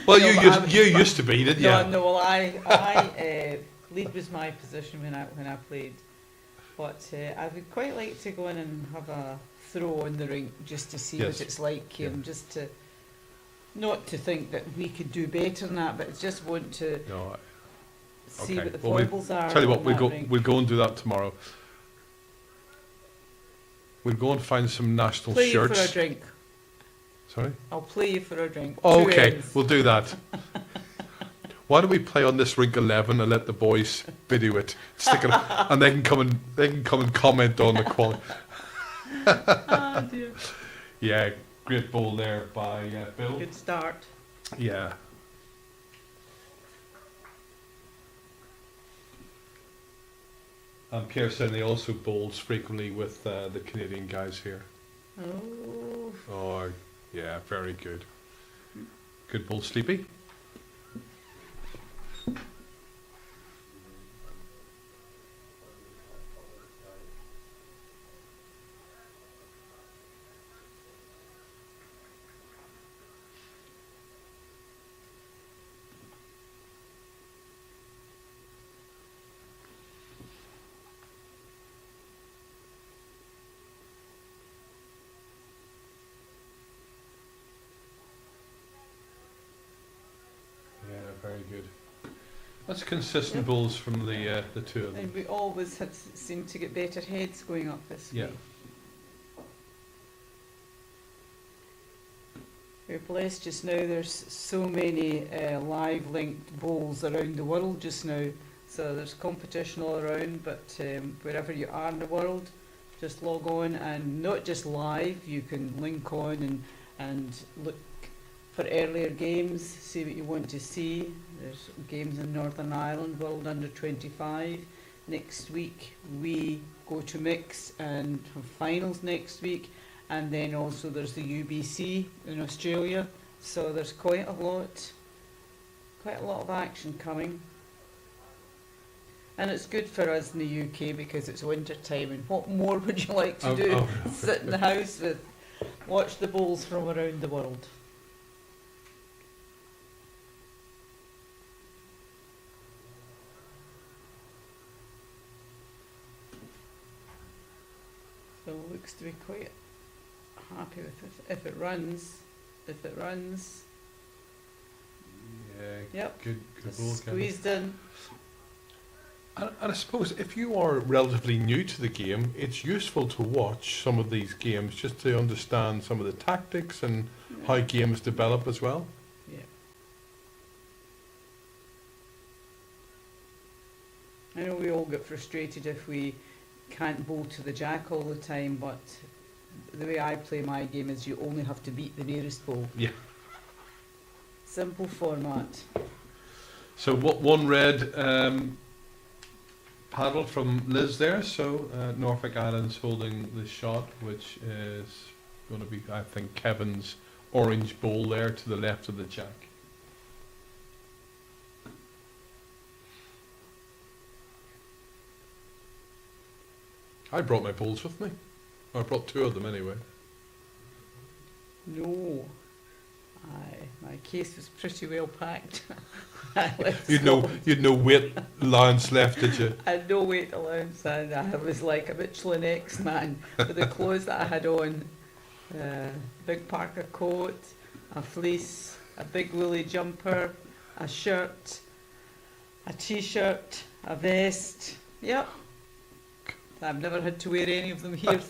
Well, No, you used to be, didn't you? No, well, I lead was my position when I played, but I would quite like to go in and have a throw on the rink just to see Yes. what it's like, Yeah. and just to not to think that we could do better than that, but just want to No, see okay. what the Well, foibles are. tell you what, on we'll that go. rink. We'll go and do that tomorrow. We'll go and find some national Play you shirts. for a drink. Sorry. I'll play you for a drink. Oh, 2 okay, ends. we'll do that. Why don't we play on this rink 11 and let the boys video it, stick it, and they can come and comment on the quality. Ah, dear. Yeah, great ball there by Bill. Good start. Yeah. And Pierre certainly also bowls frequently with the Canadian guys here. Oh, Oh, yeah, very good. Good ball, Sleepy. Yeah, very good. That's consistent Yep. balls from the 2 of them. and we always had seemed to get better heads going up this Yeah. way. We're blessed just now. There's so many live linked bowls around the world just now. So there's competition all around, but wherever you are in the world, just log on, and not just live, you can link on and look for earlier games, see what you want to see. There's games in Northern Ireland, World Under 25. Next week we go to mix and have finals next week, and then also there's the UBC in Australia. So there's quite a lot of action coming. And it's good for us in the UK because it's winter time, and what more would you like to do? Sit in the house with watch the bowls from around the world. So it looks to be quite happy with it. If it runs. Yeah, Yep. good ball, Kevin. Squeezed in. And I suppose if you are relatively new to the game, it's useful to watch some of these games just to understand some of the tactics and how games develop as well. Yeah. I know we all get frustrated if we can't bowl to the jack all the time, but the way I play my game is you only have to beat the nearest ball. Yeah. Simple format. So what one red paddle from Liz there. So Norfolk Island's holding the shot, which is going to be, I think, Kevin's orange bowl there to the left of the jack. I brought my bowls with me. Or I brought two of them anyway. No. Aye, my case was pretty well packed. You'd no weight allowance left, did you? I had no weight allowance, and I was like a Michelin X-man with the clothes that I had on. Big parka coat, a fleece, a big woolly jumper, a shirt, a t-shirt, a vest. Yep. I've never had to wear any of them here.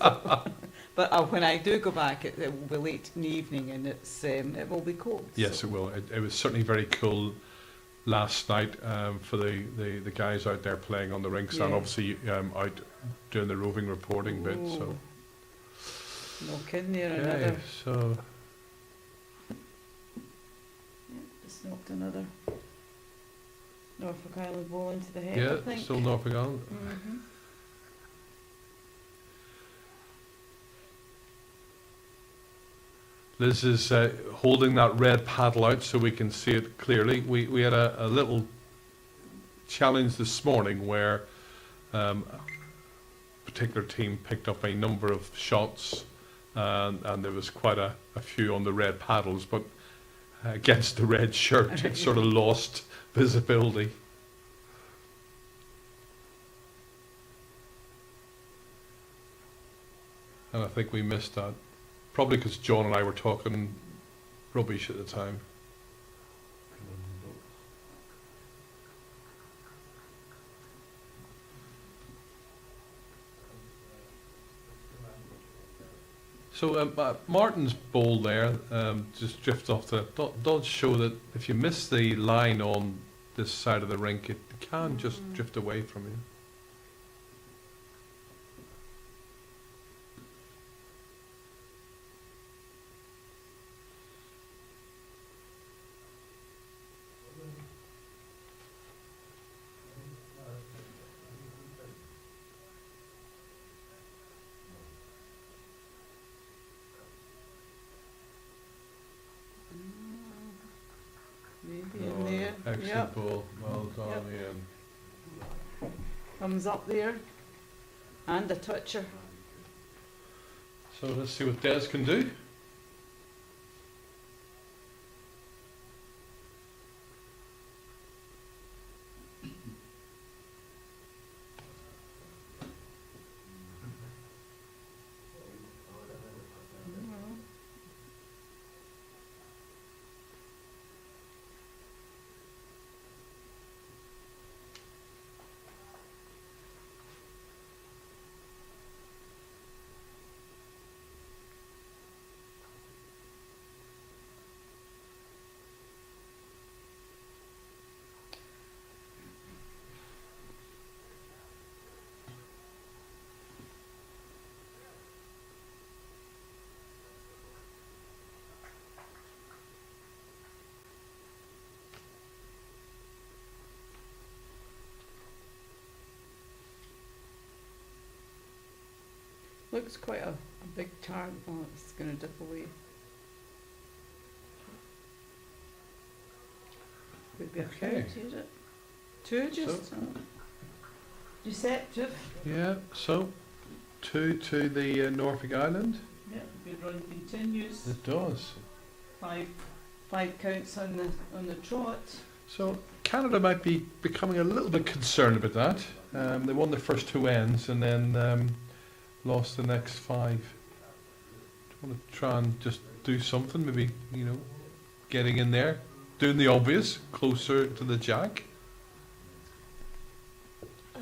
But when I do go back, it will be late in the evening, and it will be cold. Yes, so. it will. It was certainly very cool last night for the guys out there playing on the rinks, and Yeah. obviously out doing the roving reporting bit. So. Ooh. Knock in there Okay, another. so Yeah, just knocked another Norfolk Island ball into the head, I yeah, think. still Norfolk Island. Mhm. Liz is holding that red paddle out so we can see it clearly. We had a little challenge this morning where a particular team picked up a number of shots and there was quite a few on the red paddles, but against the red shirt it sort of lost visibility. And I think we missed that. Probably because John and I were talking rubbish at the time. So Martin's bowl there just drifts off the. Does show that if you miss the line on this side of the rink, it can just drift away from you. Maybe in there. Excellent Yep. ball. Well done, Yep. Ian. Thumbs up there. And a toucher. So let's see what Des can do. Looks quite a big target. Oh, it's going to dip away. Could be a Okay. 30, is it? Two just? Deceptive. Yeah, so 2 to the Norfolk Island. Yeah, good run continues. It does. Five counts on the trot. So Canada might be becoming a little bit concerned about that. They won their first 2 ends and then lost the next 5. Do you want to try and just do something? Maybe, getting in there, doing the obvious, closer to the jack.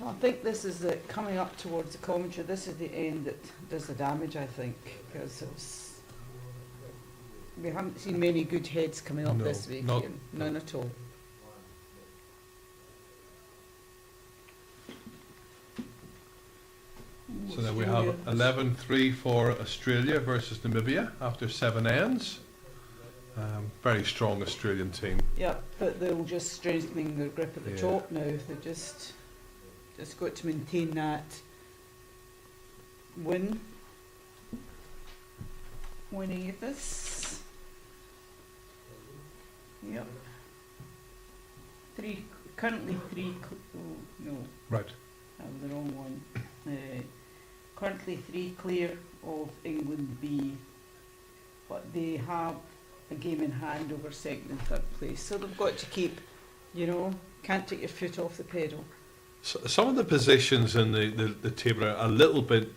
I think this is the coming up towards the commentary. This is the end that does the damage, I think, because we haven't seen many good heads coming up No, this week. not- Ian. None at all. So then we have 11-3 for Australia versus Namibia after 7 ends. Very strong Australian team. Yeah, but they're just strengthening their grip at the Yeah. top now. They've just got to maintain that win. Winning this. Yep. Currently three, oh, no, Right. that was the wrong one. Currently 3 clear of England B, but they have a game in hand over second and third place. So they've got to keep, can't take your foot off the pedal. So, some of the positions in the table are a little bit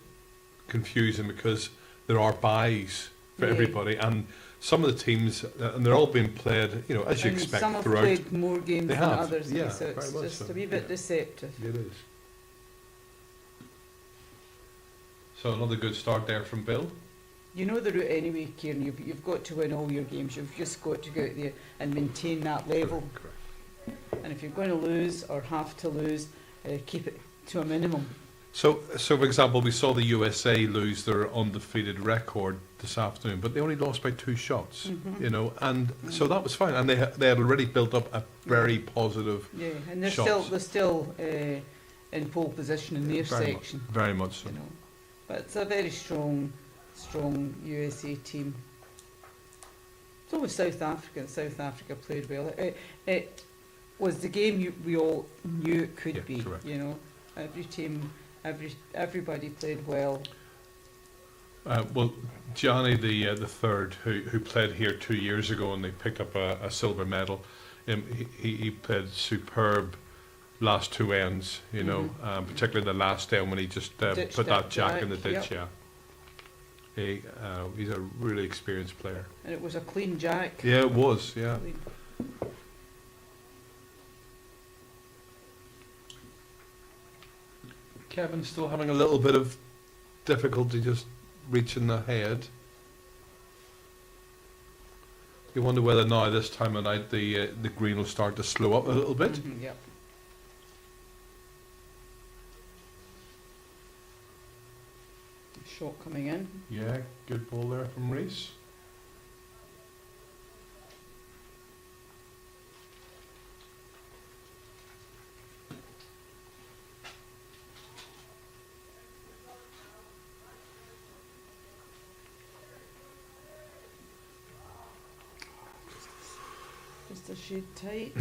confusing because there are buys for Yeah. everybody, and some of the teams, and they're all being played, as you And expect some have throughout. played more games They than have, others, yeah, so it's very much just so, a wee bit yeah. deceptive. It is. So another good start there from Bill. You know the route anyway, Kieran. You've got to win all your games. You've just got to go out there and maintain that level. Correct. And if you're going to lose or have to lose, keep it to a minimum. So for example, we saw the USA lose their undefeated record this afternoon, but they only lost by 2 shots, Mhm. and so that was fine. And they had already built up a very positive, Yeah, and they're shots. still in pole position in their very section. much, very much so. But it's a very strong USA team. So was South Africa, and South Africa played well. It was the game we all knew it could Yeah, be. correct. Every team, everybody played well. Well, Johnny the third, who played here 2 years ago, and they picked up a silver medal. He played superb last 2 ends, particularly the last end when he just Ditched put that that jack in the jack, ditch. Yeah, he's a really experienced player. And it was a clean jack. Yeah, it was. Yeah. Clean. Kevin's still having a little bit of difficulty just reaching the head. You wonder whether now this time of night the green will start to slow up a little bit. Mhm, yep. Shot coming in. Yeah, good ball there from Reese. Just a shade tight.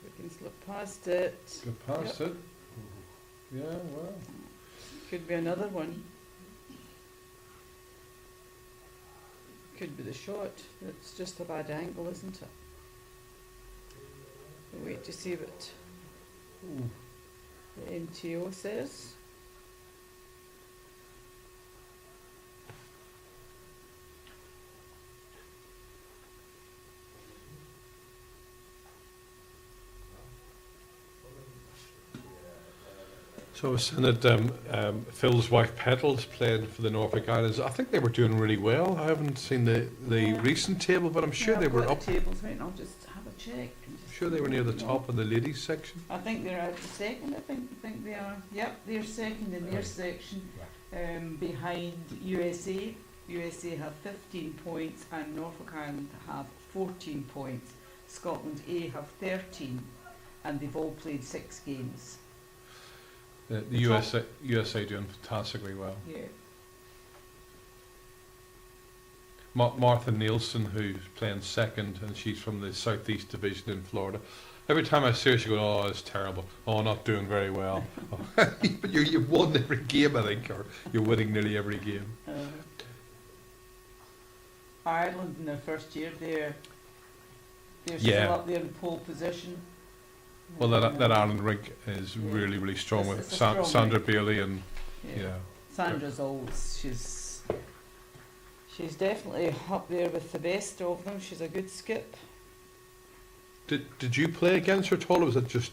We can slip past it. Go past it. Yeah, well. Could be another one. Could be the shot. It's just a bad angle, isn't it? We'll wait to see what the MTO says. So I was saying that Phil's wife Petals playing for the Norfolk Islands. I think they were doing really well. I haven't seen the Yeah. recent table, but I'm sure Yeah, they I've were got up. the tables, right? I'll just have a check. I'm sure they were near the top of the ladies section. I think they're out the second. I think they are. Yep, they're second in their Right. section, behind USA. USA have 15 points and Norfolk Island have 14 points. Scotland A have 13, and they've all played 6 games. The The top- USA doing fantastically well. Yeah. Martha Nielsen, who's playing second, and she's from the Southeast Division in Florida. Every time I see her, she goes, "Oh, it's terrible. Oh, not doing very well." But you've won every game, I think, or you're winning nearly every game. Ireland in their first year, they're Yeah. still up there in pole position. Well, that Ireland rink is really, really strong It's- with it's a strong Sandra rink. Bailey and yeah. Sandra's always, she's definitely up there with the best of them. She's a good skip. Did you play against her at all, or was it just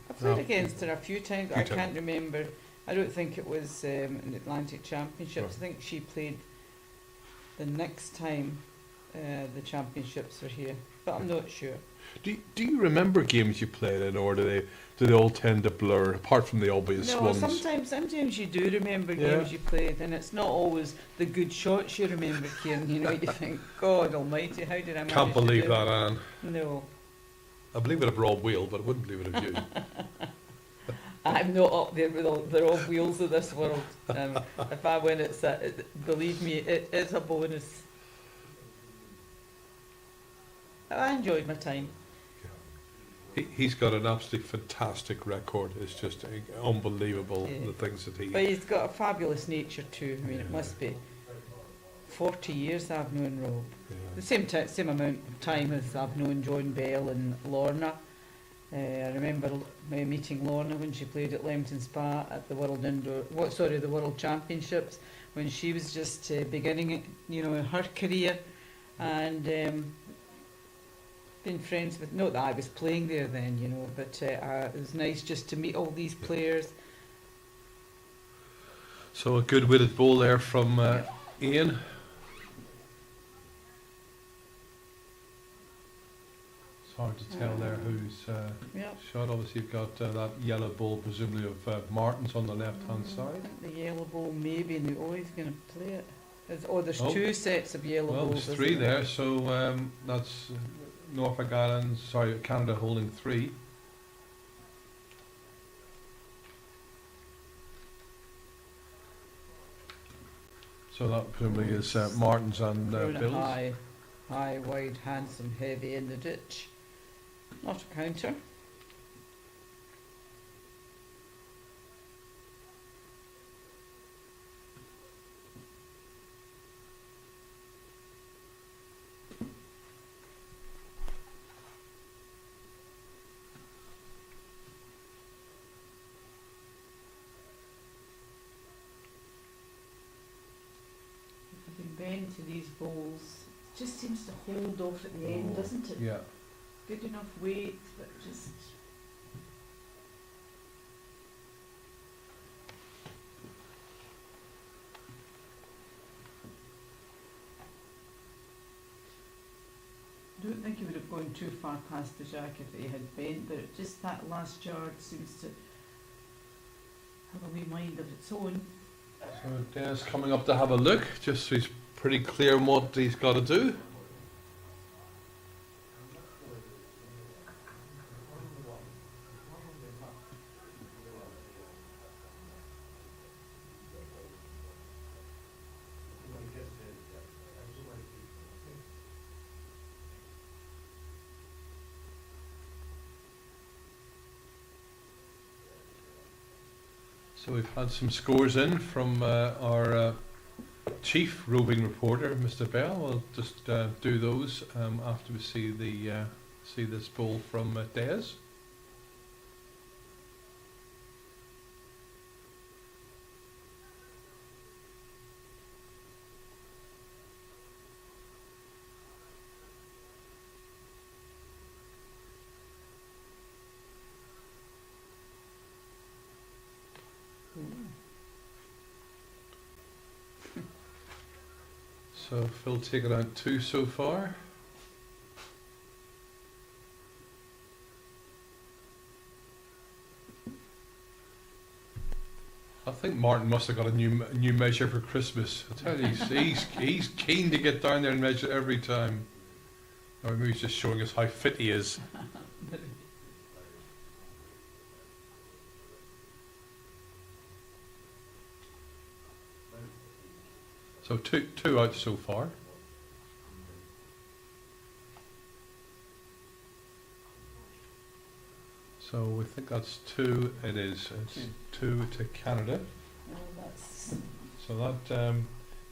I played No. against her a few times, but Few I times. can't remember. I don't think it was in the Atlantic Championships. Right. I think she played the next time the championships were here, but I'm not sure. do you remember games you played in, or do they all tend to blur apart from the obvious No, ones? sometimes you do remember Yeah. games you played, and it's not always the good shots you remember, Kieran. You know, you think, God Almighty, how did I manage Can't to believe do that, Anne. No, I believe it of Rob Wheel, but I wouldn't believe it of you. I'm not up there with all the Rob Wheels of this world. If I win, believe me, it is a bonus. I enjoyed my time. He's got an absolutely fantastic record. It's just unbelievable, Yeah. the things that he... But he's got a fabulous nature too. I mean, it Yeah. must be 40 years I've known Rob. Yeah. The same amount of time as I've known John Bell and Lorna. I remember meeting Lorna when she played at Leamington Spa at the the World Championships, when she was just beginning, in her career, and been friends with. Not that I was playing there then, but it was nice just to meet all these players. So a good-witted ball there from Ian. It's hard to tell there who's Yep. shot. Obviously, you've got that yellow ball, presumably of Martin's on the left-hand I side. think the yellow ball maybe, and he's going to play it. There's Oh. two sets of yellow Well, balls. there's three isn't there? there, so that's Norfolk Islands, sorry, Canada holding 3. So that presumably is Martin's and Throwing it Bill's. high, wide, handsome, heavy in the ditch. Not a counter. If you bend to these balls, it just seems to hold off at the end, Oh, doesn't it? Yeah. Good enough weight, but just. I don't think he would have gone too far past the jack if he had bent, but it just that last yard seems to have a wee mind of its own. So Des coming up to have a look, just so he's pretty clear on what he's got to do. So we've had some scores in from our chief roving reporter, Mr. Bell. We'll just do those after we see this ball from Des. So Phil taking out 2 so far. I think Martin must have got a new measure for Christmas. I tell you, he's keen to get down there and measure every time. Or maybe he's just showing us how fit he is. So two out so far. So we think that's 2. It is. It's 2 to Canada. Well, that's So that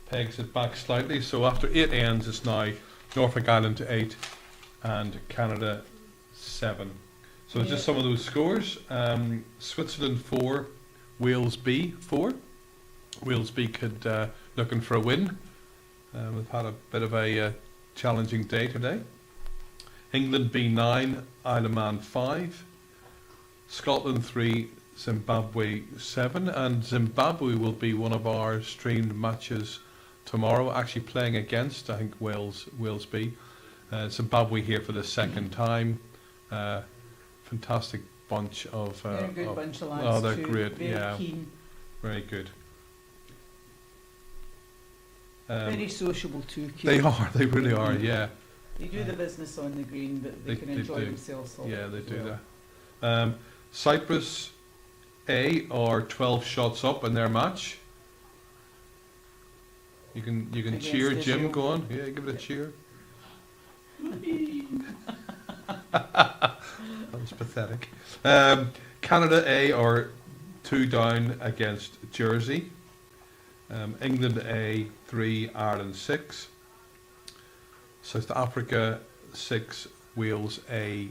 pegs it back slightly. So after 8 ends, it's now Norfolk Island to 8 and Canada 7. So just some of those scores. Switzerland 4, Wales B 4. Wales B could looking for a win. We've had a bit of a challenging day today. England B 9, Isle of Man 5. Scotland 3, Zimbabwe 7. And Zimbabwe will be one of our streamed matches tomorrow, actually playing against, I think, Wales B. Zimbabwe here for the second time. Fantastic bunch of... they're a good bunch of lads. Oh, they're too. great, Very yeah. keen, Very good. very sociable too. They are, they really are, yeah. They do the business on the green, but they can enjoy do. themselves. Yeah, they do well. that. Cyprus A are 12 shots up in their match. You can Against cheer, Jim. Israel. Go on, yeah, give it a cheer. That was pathetic. Canada A are 2 down against Jersey. England A 3, Ireland 6. South Africa 6, Wales A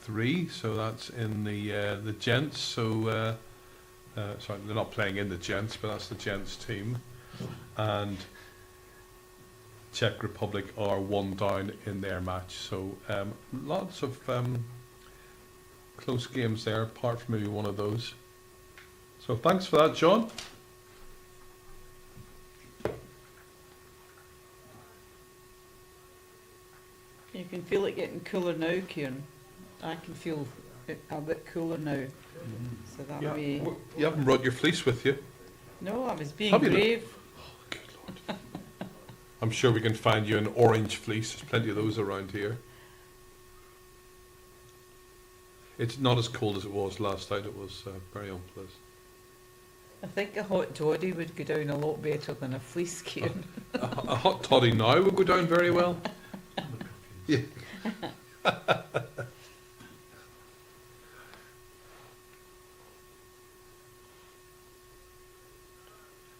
3. So that's in the Gents. So sorry, they're not playing in the Gents, but that's the Gents team. And Czech Republic are 1 down in their match. So lots of close games there, apart from maybe one of those. So thanks for that, John. You can feel it getting cooler now, Kieran. I can feel it a bit cooler now. So that Yeah. way... You haven't brought your fleece with you. No, I was being Have you not? brave. Good Lord. I'm sure we can find you an orange fleece. There's plenty of those around here. It's not as cold as it was last night. It was very unpleasant. I think a hot toddy would go down a lot better than a fleece, Kieran. A hot toddy now would go down very well. Yeah.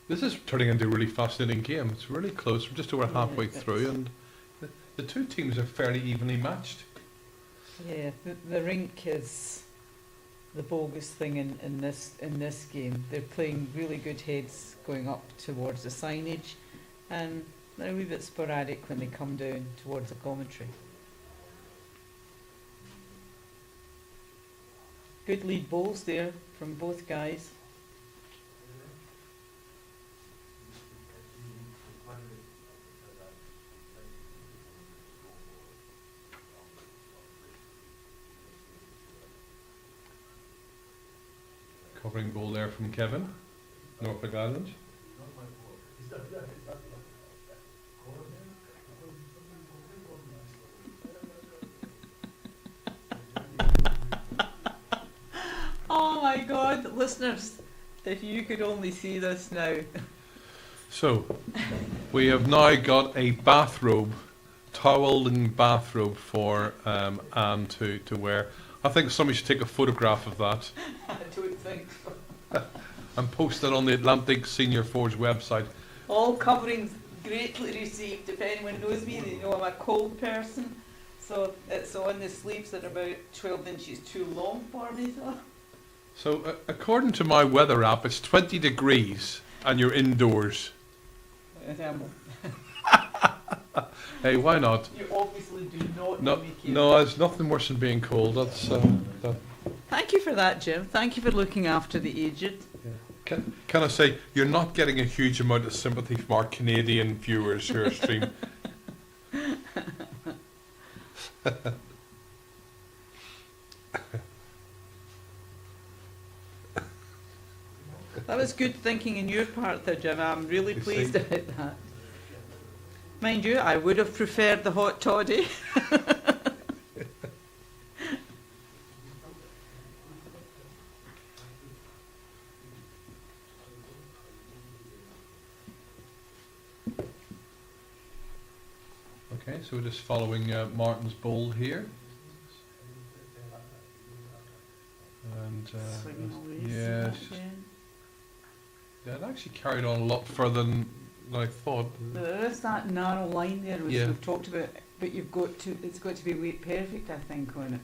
This is turning into a really fascinating game. It's really close. We're just over halfway Yeah, through, and the two teams are fairly evenly matched. Yeah, the rink is the bogus thing in this game. They're playing really good heads going up towards the signage, and they're a wee bit sporadic when they come down towards the commentary. Good lead balls there from both guys. Covering ball there from Kevin, Norfolk Island. Oh my God, listeners, if you could only see this now. So, we have now got a bathrobe, toweling bathrobe for Anne to wear. I think somebody should take a photograph of that I don't think so. and post it on the Atlantic Senior Forge website. All coverings greatly received. If anyone knows me, they know I'm a cold person. So it's on the sleeves that are about 12 inches too long for me. So, according to my weather app, it's 20 degrees and you're indoors. Hey, why not? You obviously do not No, know me, Kieran. no, there's nothing worse than being cold. That's Thank you for that, Jim. Thank you for looking after the aged. Can I say, you're not getting a huge amount of sympathy from our Canadian viewers who are streaming. That was good thinking on your part there, Jim. I'm really You pleased see? about that. Mind you, I would have preferred the hot toddy. Okay, so we're just following Martin's ball here. And Swinging away. yeah, it actually carried on a lot further than I thought. There is that narrow line there, which Yeah. we've talked about, but it's got to be weight perfect, I think, on it.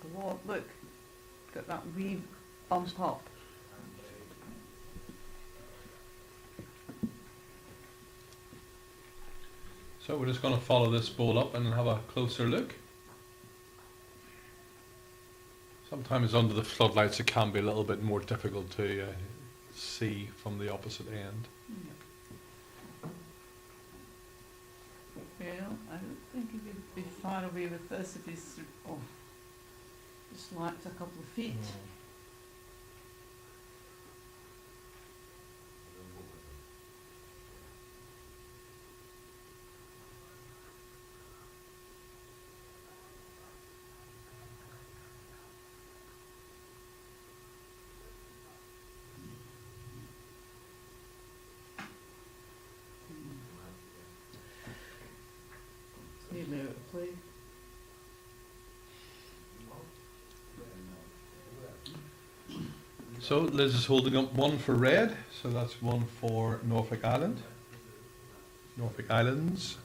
got a lot. Look, got that wee bump up. So we're just going to follow this bowl up and have a closer look. Sometimes under the floodlights it can be a little bit more difficult to see from the opposite end. Well, I don't think he would be far away with this if he's just lacked a couple of feet. Nearly out of play. So Liz is holding up one for red, so that's one for Norfolk Island. Norfolk Islands.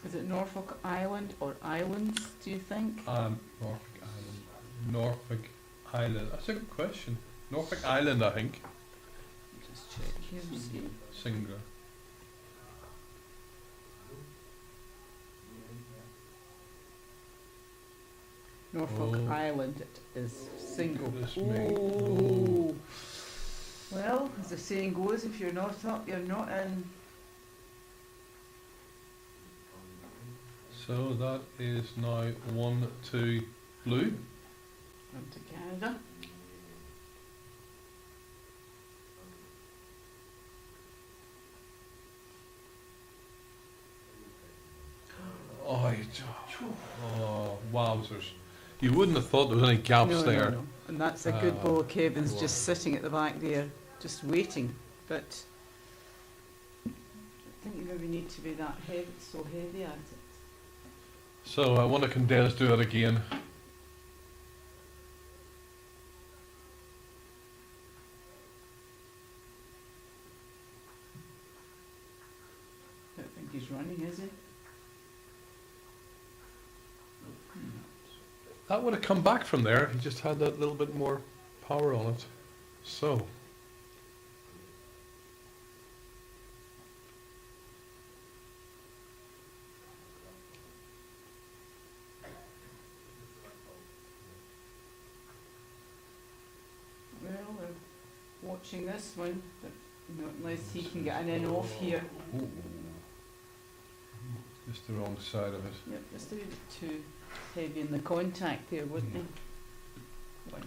Is it Norfolk Island or Islands, do you think? Norfolk Island. Norfolk Island. That's a good question. Norfolk Island, I think. Just check here and see. Singular. Norfolk Oh. Island, it is single. Goodness me. Oh. Well, as the saying goes, if you're not up, you're not in. So that is now 1-2 blue. On to Canada. Oh, wowzers. You wouldn't have thought there was any gaps there. No. And that's a good bowl of Kevin's wow. just sitting at the back there, just waiting. But I think you maybe need to be that heavy, so heavy at it. So I want to condense, do it again. I don't think he's running, is he? That would have come back from there. He just had that little bit more power on it. So. Well, we're watching this one, but not unless he can get an in off here. Ooh. Just the wrong side of it. Yep, just a wee bit too heavy in the contact there, wasn't he? One.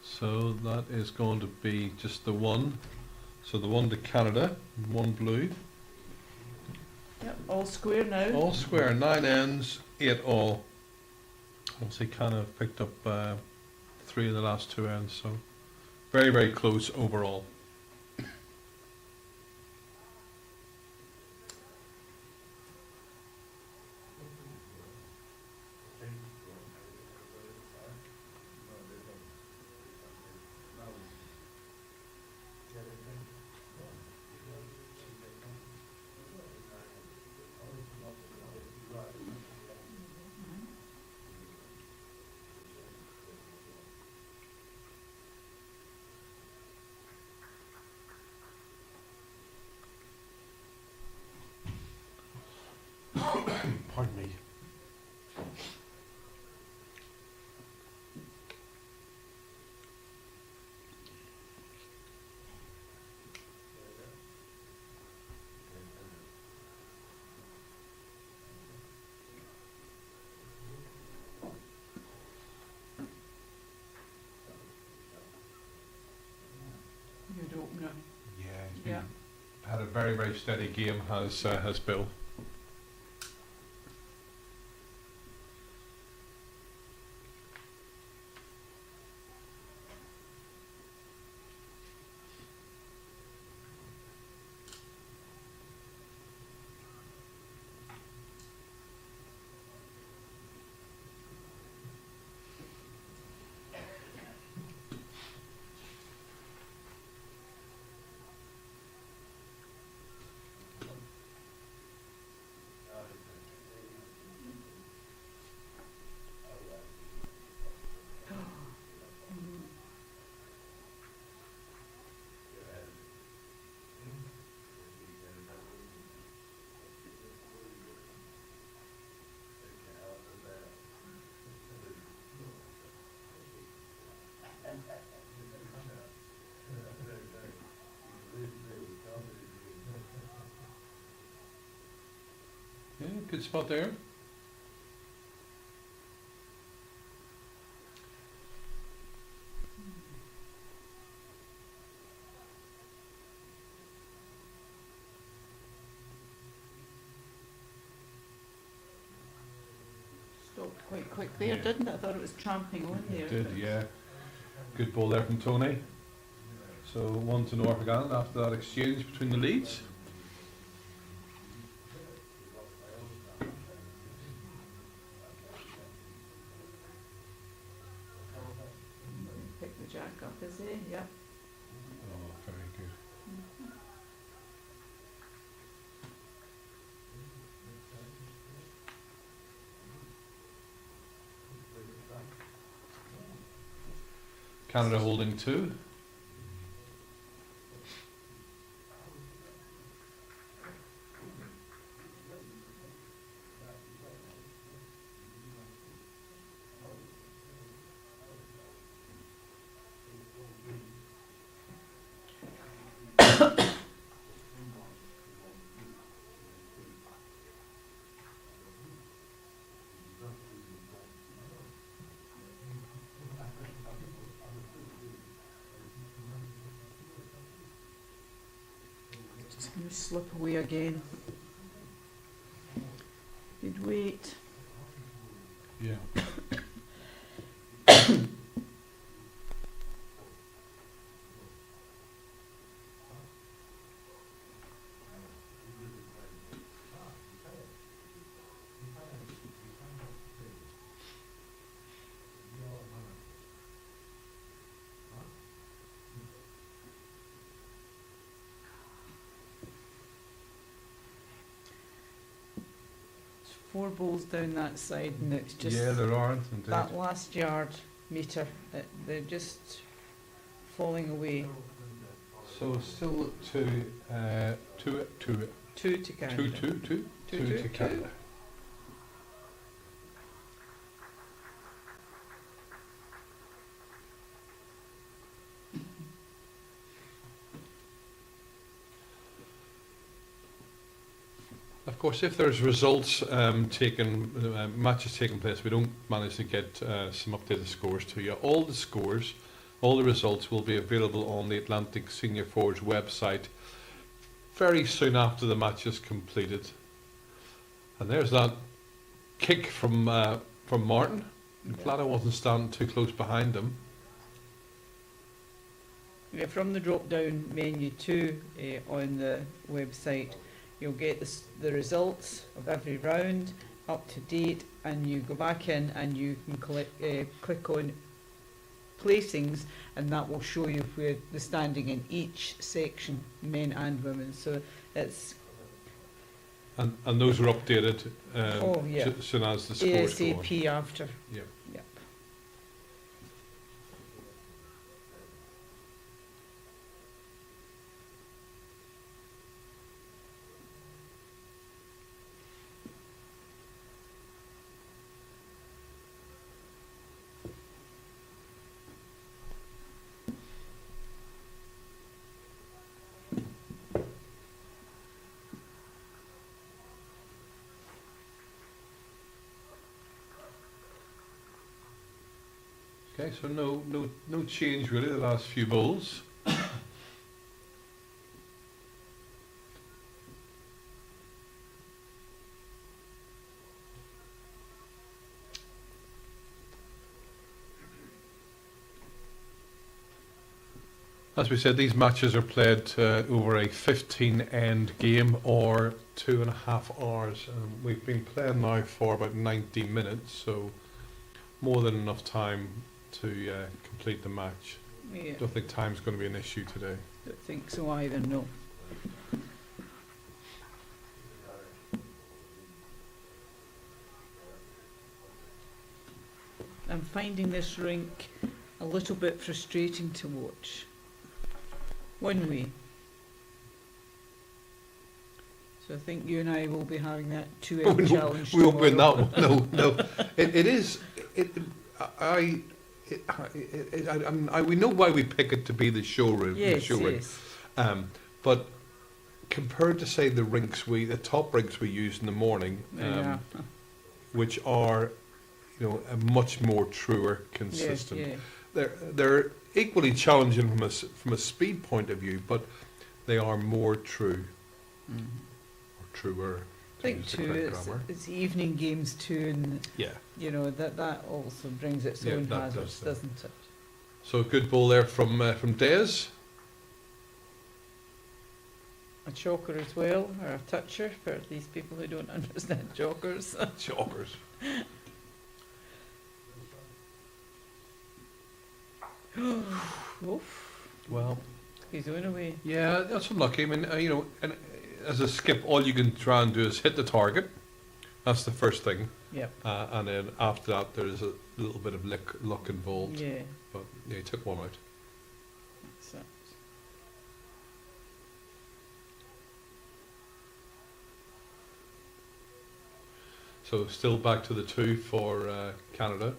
So that is going to be just the one. So the one to Canada, one blue. Yep, all square now. All square, 9 ends, 8 all. Obviously kind of picked up 3 of the last 2 ends, so very, very close overall. Pardon me. Good opener. Yeah, he's Yeah. had a very, very steady game, has Bill. good spot there. Stopped quite quick there, Yeah. didn't it? I thought it was tramping on there. It did, yeah. Good ball there from Tony. So 1 to Norfolk Island after that exchange between the leads. Pick the jack up, is he? Yep. Oh, very good. Canada holding 2. Just going to slip away again. Good weight. Yeah. There's 4 balls down that side, and it's just Yeah, there aren't indeed. that last yard meter. They're just falling away. So still 2 to 2 to Canada. 2 Two to Canada. Of course, if there's results matches taking place, we don't manage to get some updated scores to you. All the scores, all the results will be available on the Atlantic Senior Forge website very soon after the match is completed. And there's that kick from Martin. Yeah. Glad I wasn't standing too close behind him. Yeah, from the drop-down menu 2 on the website, you'll get the results of every round, up to date, and you go back in and you can click on placings, and that will show you where the standing in each section, men and women. So it's And those are updated Oh, yeah. soon as the scores go on. ASAP after. Yep. Yep. Okay, so no change really the last few bowls. As we said, these matches are played over a 15-end game or 2.5 hours. We've been playing now for about 90 minutes, so more than enough time to complete the match. Yeah, Don't think time's going to be an issue today. don't think so either, no. I'm finding this rink a little bit frustrating to watch. One way. So I think you and I will be having that 2-hour challenge We won't win that tomorrow. one. No. It is. We know why we pick it to be the showroom. the Yes, showroom. yes. But compared to say the top rinks we use in the morning, Yeah. which are, a much more truer, consistent. Yeah. They're equally challenging from a speed point of view, but they are more true or truer. I think too, it's evening games too, and Yeah. that also brings its Yeah, own that hazards, does, doesn't it? So a good ball there from Des. A choker as well, or a toucher for these people who don't understand chokers. Chalkers. Oof, Well, he's on away. yeah, that's unlucky. I mean, and as a skip, all you can try and do is hit the target. That's the first thing. Yep. And then after that, there's a little bit of luck involved. Yeah. But yeah, he took one out. That's it. So still back to the 2 for Canada.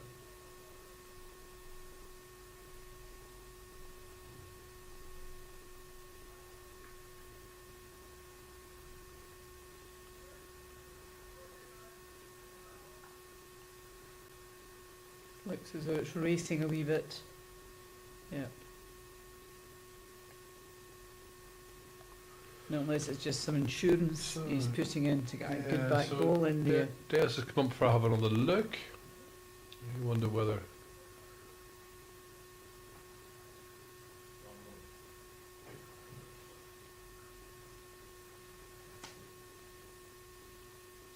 Looks as though it's racing a wee bit. Yeah. No, unless it's just some insurance So, he's putting in to get a good Yeah, back so goal in there. Des has come up for having another look. You wonder whether.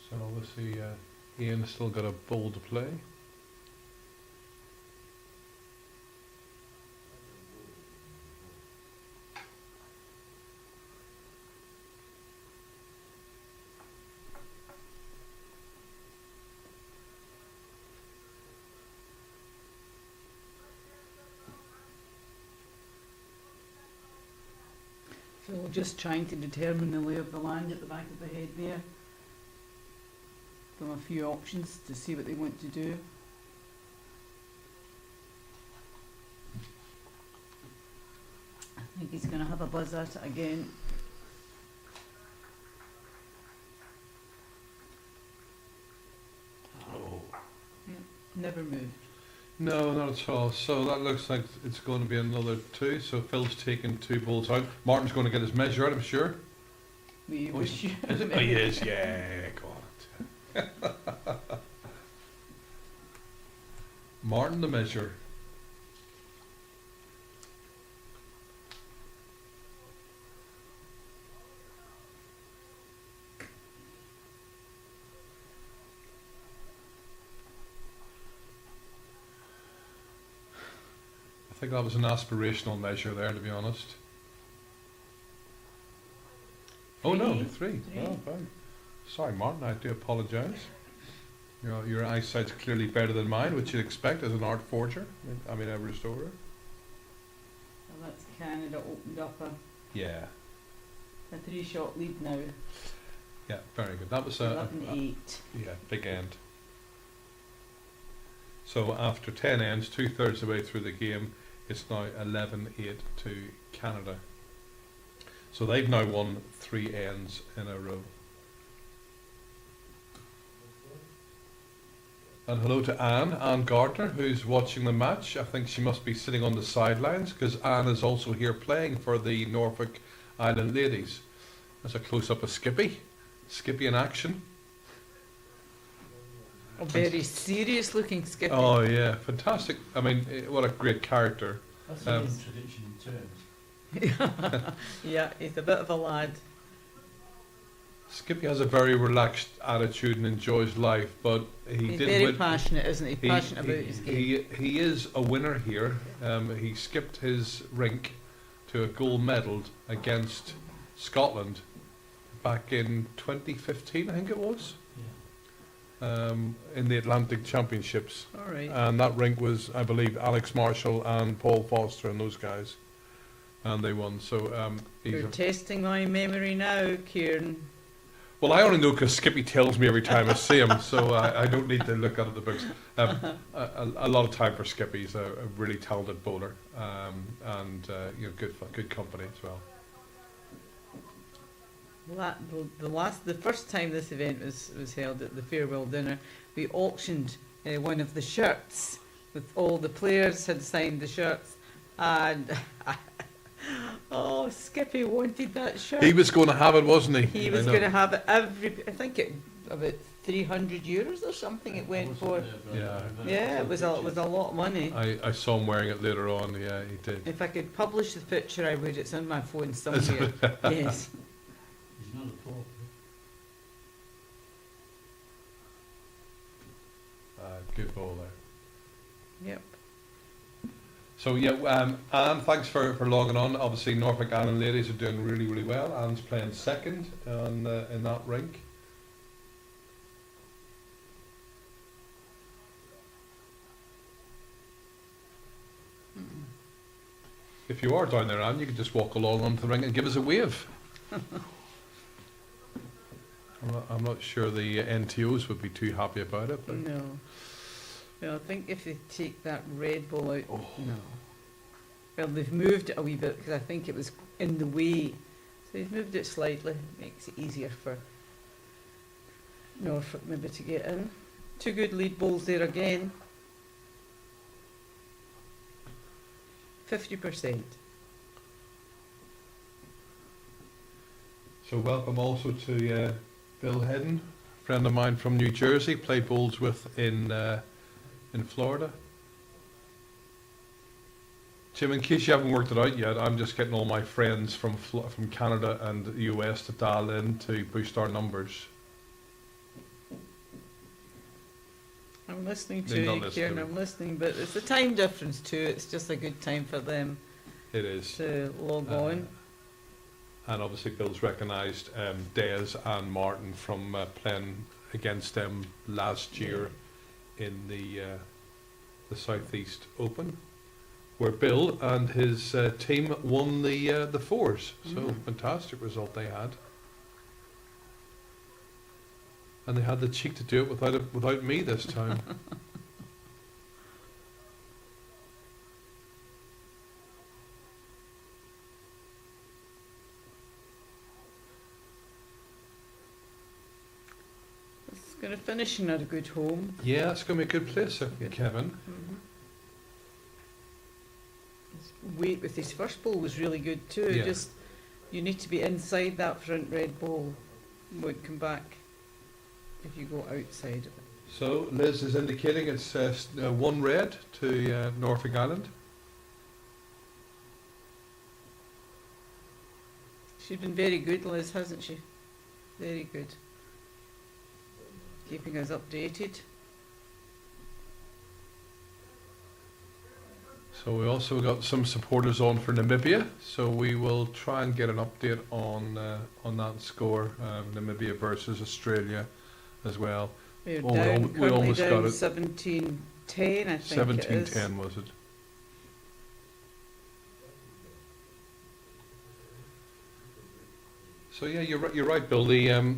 So obviously Ian's still got a ball to play. So just trying to determine the lay of the land at the back of the head there. Give them a few options to see what they want to do. I think he's going to have a buzz at it again. Oh. Never moved. No, not at all. So that looks like it's going to be another 2. So Phil's taking 2 balls out. Martin's going to get his measure out, I'm sure. We Oh, wish you. Is it? Oh, he is, yeah, go on. Martin the measure. I think that was an aspirational measure there, to be honest. Oh no, 3. Three. Oh, fine. Sorry, Martin, I do apologise. Your eyesight's clearly better than mine, which you'd expect as an art forger. I mean, a restorer. Well, that's Canada opened up Yeah, a 3-shot lead now. yeah, very good. That was a 11-8. yeah, big end. So after 10 ends, 2/3 of the way through the game, it's now 11-8 to Canada. So they've now won 3 ends in a row. And hello to Anne Gardner, who's watching the match. I think she must be sitting on the sidelines because Anne is also here playing for the Norfolk Island Ladies. That's a close-up of Skippy. Skippy in action. A very serious looking Skippy. Oh yeah, fantastic. I mean, what a great character. That's an tradition in terms. Yeah, he's a bit of a lad. Skippy has a very relaxed attitude and enjoys life, but He's very passionate, isn't he? Passionate about his game. He is a winner here. He skipped his rink to a gold medal against Scotland back in 2015, I think it was, in the Atlantic Championships. All right. And that rink was, I believe, Alex Marshall and Paul Foster and those guys. And they won. So You're testing my memory now, Kieran. well, I only know because Skippy tells me every time I see him, so I don't need to look at the books. A lot of time for Skippy. He's a really talented bowler, and good company as well. The first time this event was held at the farewell dinner, we auctioned one of the shirts with all the players had signed the shirts, and oh, Skippy wanted that shirt. He was going to have it, wasn't he? He was going to have it I think about €300 or something it went for. Yeah, it was a lot of money. I saw him wearing it later on. Yeah, he did. If I could publish the picture, I would. It's on my phone somewhere. Yes. He's not a pauper. Good ball there. Yep. So yeah, Anne, thanks for logging on. Obviously, Norfolk Anne and ladies are doing really, really well. Anne's playing second in that rink. If you are down there, Anne, you can just walk along onto the ring and give us a wave. I'm not sure the NTOs would be too happy about it. But No. Well, I think if they take that red ball out, no. Well, they've moved it a wee bit because I think it was in the way. So they've moved it slightly. Makes it easier for Norfolk maybe to get in. Two good lead balls there again. 50%. So welcome also to Bill Hedden, friend of mine from New Jersey, played bowls with in Florida. Jim, in case you haven't worked it out yet, I'm just getting all my friends from Canada and the US to dial in to boost our numbers. I'm listening They're to not you, listening. Kieran. I'm listening, but it's a time difference too. It's just a good time for them It is. to log on. And obviously Bill's recognised Des and Martin from playing against them last year in the Southeast Open, where Bill and his team won the fours. So fantastic result they had. And they had the cheek to do it without me this time. It's going to finish in at a good home. Yeah, it's going to be a good place, Kevin. His weight with his first ball was really good too. Yeah. Just you need to be inside that front red ball. Won't come back if you go outside of it. So Liz is indicating it's 1 red to Norfolk Island. She's been very good, Liz, hasn't she? Very good. Keeping us updated. So we also got some supporters on for Namibia, so we will try and get an update on that score, Namibia versus Australia as well. We're Oh, down, we currently almost got down it. 17-10, I think 17-10 was it? So yeah, you're right, Bill. The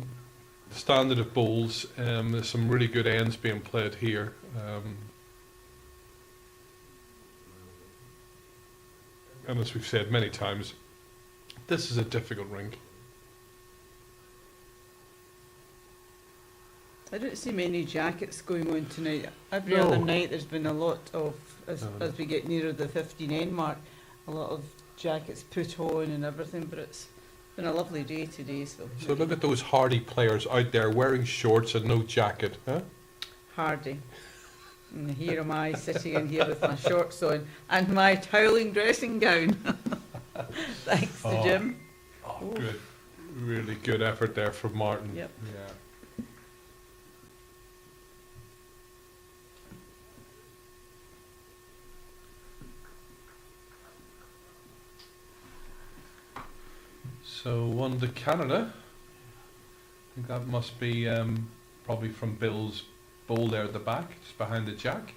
standard of bowls, there's some really good ends being played here. And as we've said many times, this is a difficult rink. I don't see many jackets going on tonight. Every No. other night there's been a lot of, as No. we get nearer the 15 mark, a lot of jackets put on and everything, but it's been a lovely day today. So So look at those hardy players out there wearing shorts and no jacket, huh? hardy. And here am I sitting in here with my shorts on and my toweling dressing gown. Thanks to Jim. Oh, Ooh. good. Really good effort there from Martin. Yep. Yeah. So one to Canada. I think that must be probably from Bill's bowl there at the back, just behind the jack.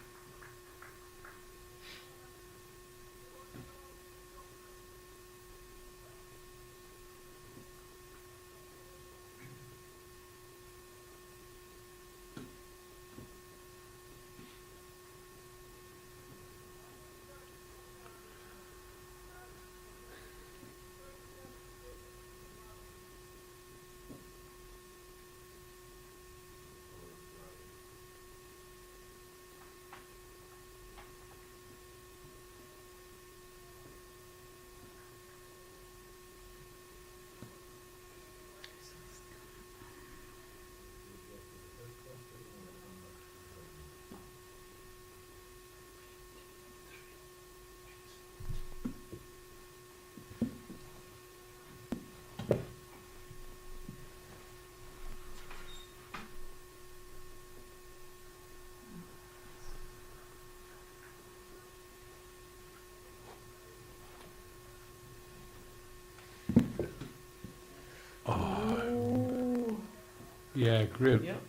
Yeah, great, Yep.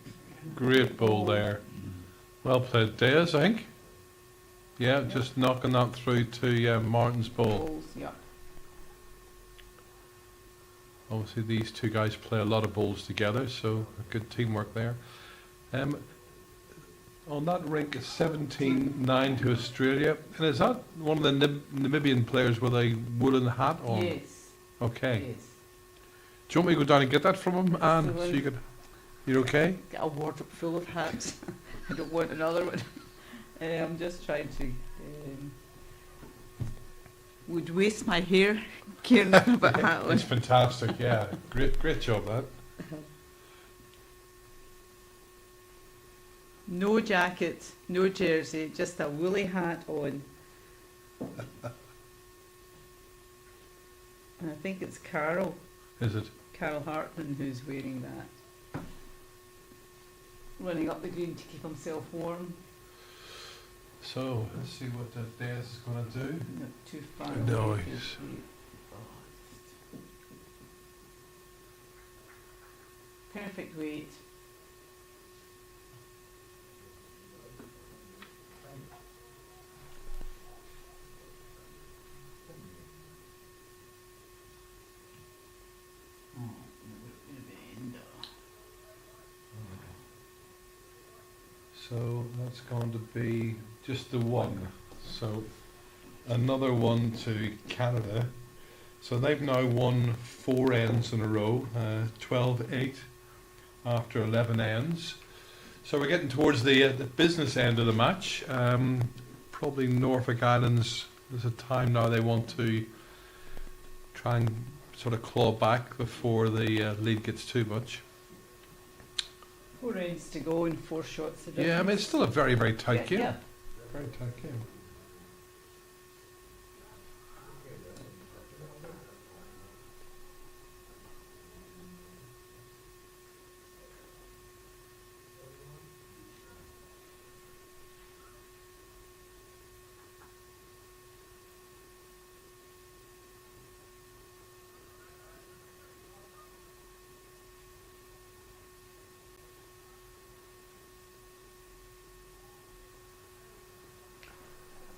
great ball there. Well played, Des, I think. Yeah, Yep. just knocking that through to Martin's ball. Balls, yep. Obviously, these two guys play a lot of balls together, so good teamwork there. On that rink, it's 17-9 to Australia. And is that one of the Namibian players with a woolen hat on? Yes. Okay. Yes. Do you want me to go down and get that from him, That's Anne? the So one. you could. You're okay? Get a wardrobe full of hats. I don't want another one. I'm just trying to. Would waste my hair caring about a hat on. It's fantastic. Yeah, great job that. No jacket, no jersey, just a woolly hat on. And I think it's Carol Is it? Hartman who's wearing that. Running up the green to keep himself warm. So let's see what Des is going to do. Not too far No, away. he's- Perfect weight. So that's going to be just the one. So another one to Canada. So they've now won 4 ends in a row, 12-8 after 11 ends. So we're getting towards the business end of the match. Probably Norfolk Islands, there's a time now they want to try and sort of claw back before the lead gets too much. 4 ends to go and 4 shots of Yeah, I mean, it's still a very, very tight game. Yeah. Very tight game.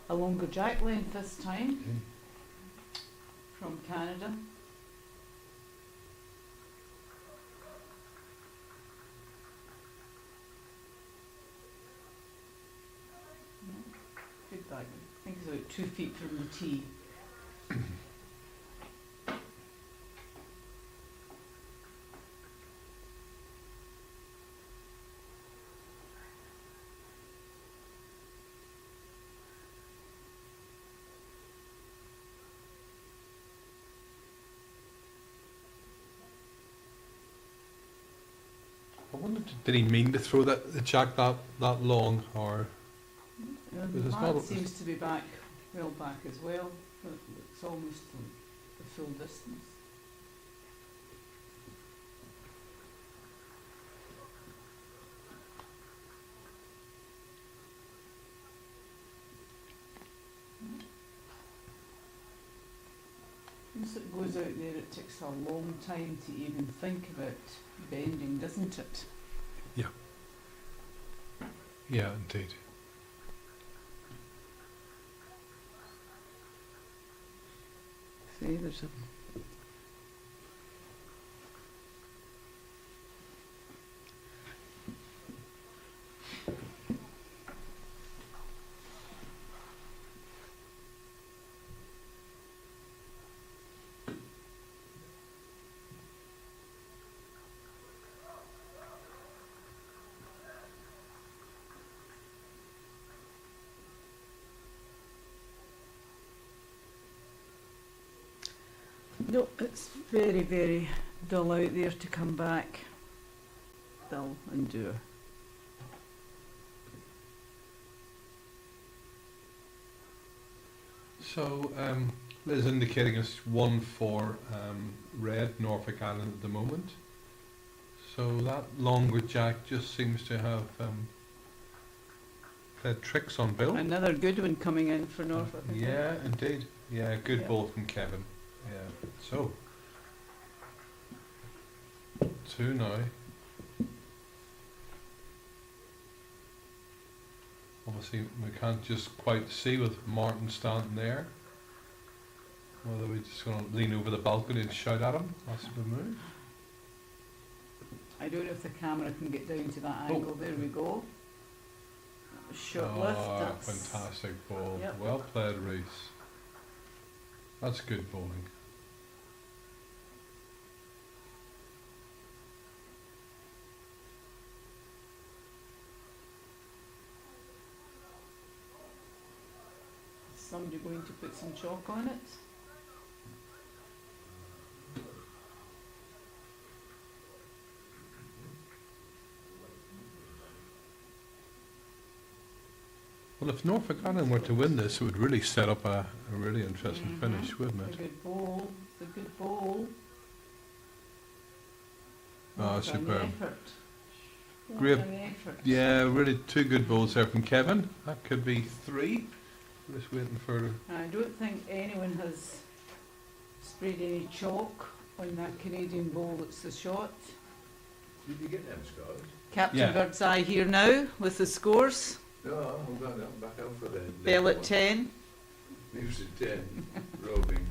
A longer jack length this time from Canada. Good bag. I think it's about 2 feet from the tee. I wonder, did he mean to throw the jack that long, or The it's mat not- seems to be back, well back as well. It's almost the full distance. Once it goes out there, it takes a long time to even think about bending, doesn't it? yeah, indeed. See, there's a no, it's very, very dull out there to come back. Dull and dour. So Liz indicating us 1 for red Norfolk Island at the moment. So that longer jack just seems to have played tricks on Bill. Another good one coming in for Norfolk. I think. Yeah, indeed. Yeah, good Yeah. ball from Kevin. Yeah. So 2 now. Obviously, we can't just quite see with Martin standing there. Whether we're just going to lean over the balcony and shout at him. That's the move. I don't know if the camera can get down to that Oh. angle. There we go. That was short lift. Oh, That's fantastic ball. Yep. Well played, Reese. That's good bowling. somebody going to put some chalk on it. Well, if Norfolk Island were to win this, it would really set up a really interesting finish, wouldn't It's it? a good bowl. It's a good bowl. Oh, What an superb. effort. What Great. an effort. Yeah, really two good bowls there from Kevin. That could be three. We're just waiting for... I don't think anyone has sprayed any chalk on that Canadian bowl that's the shot. Did you get them scores? Captain Yeah. Birdseye here now with the scores. No, I'm going back out for the... Bell at 10. News at 10, roving,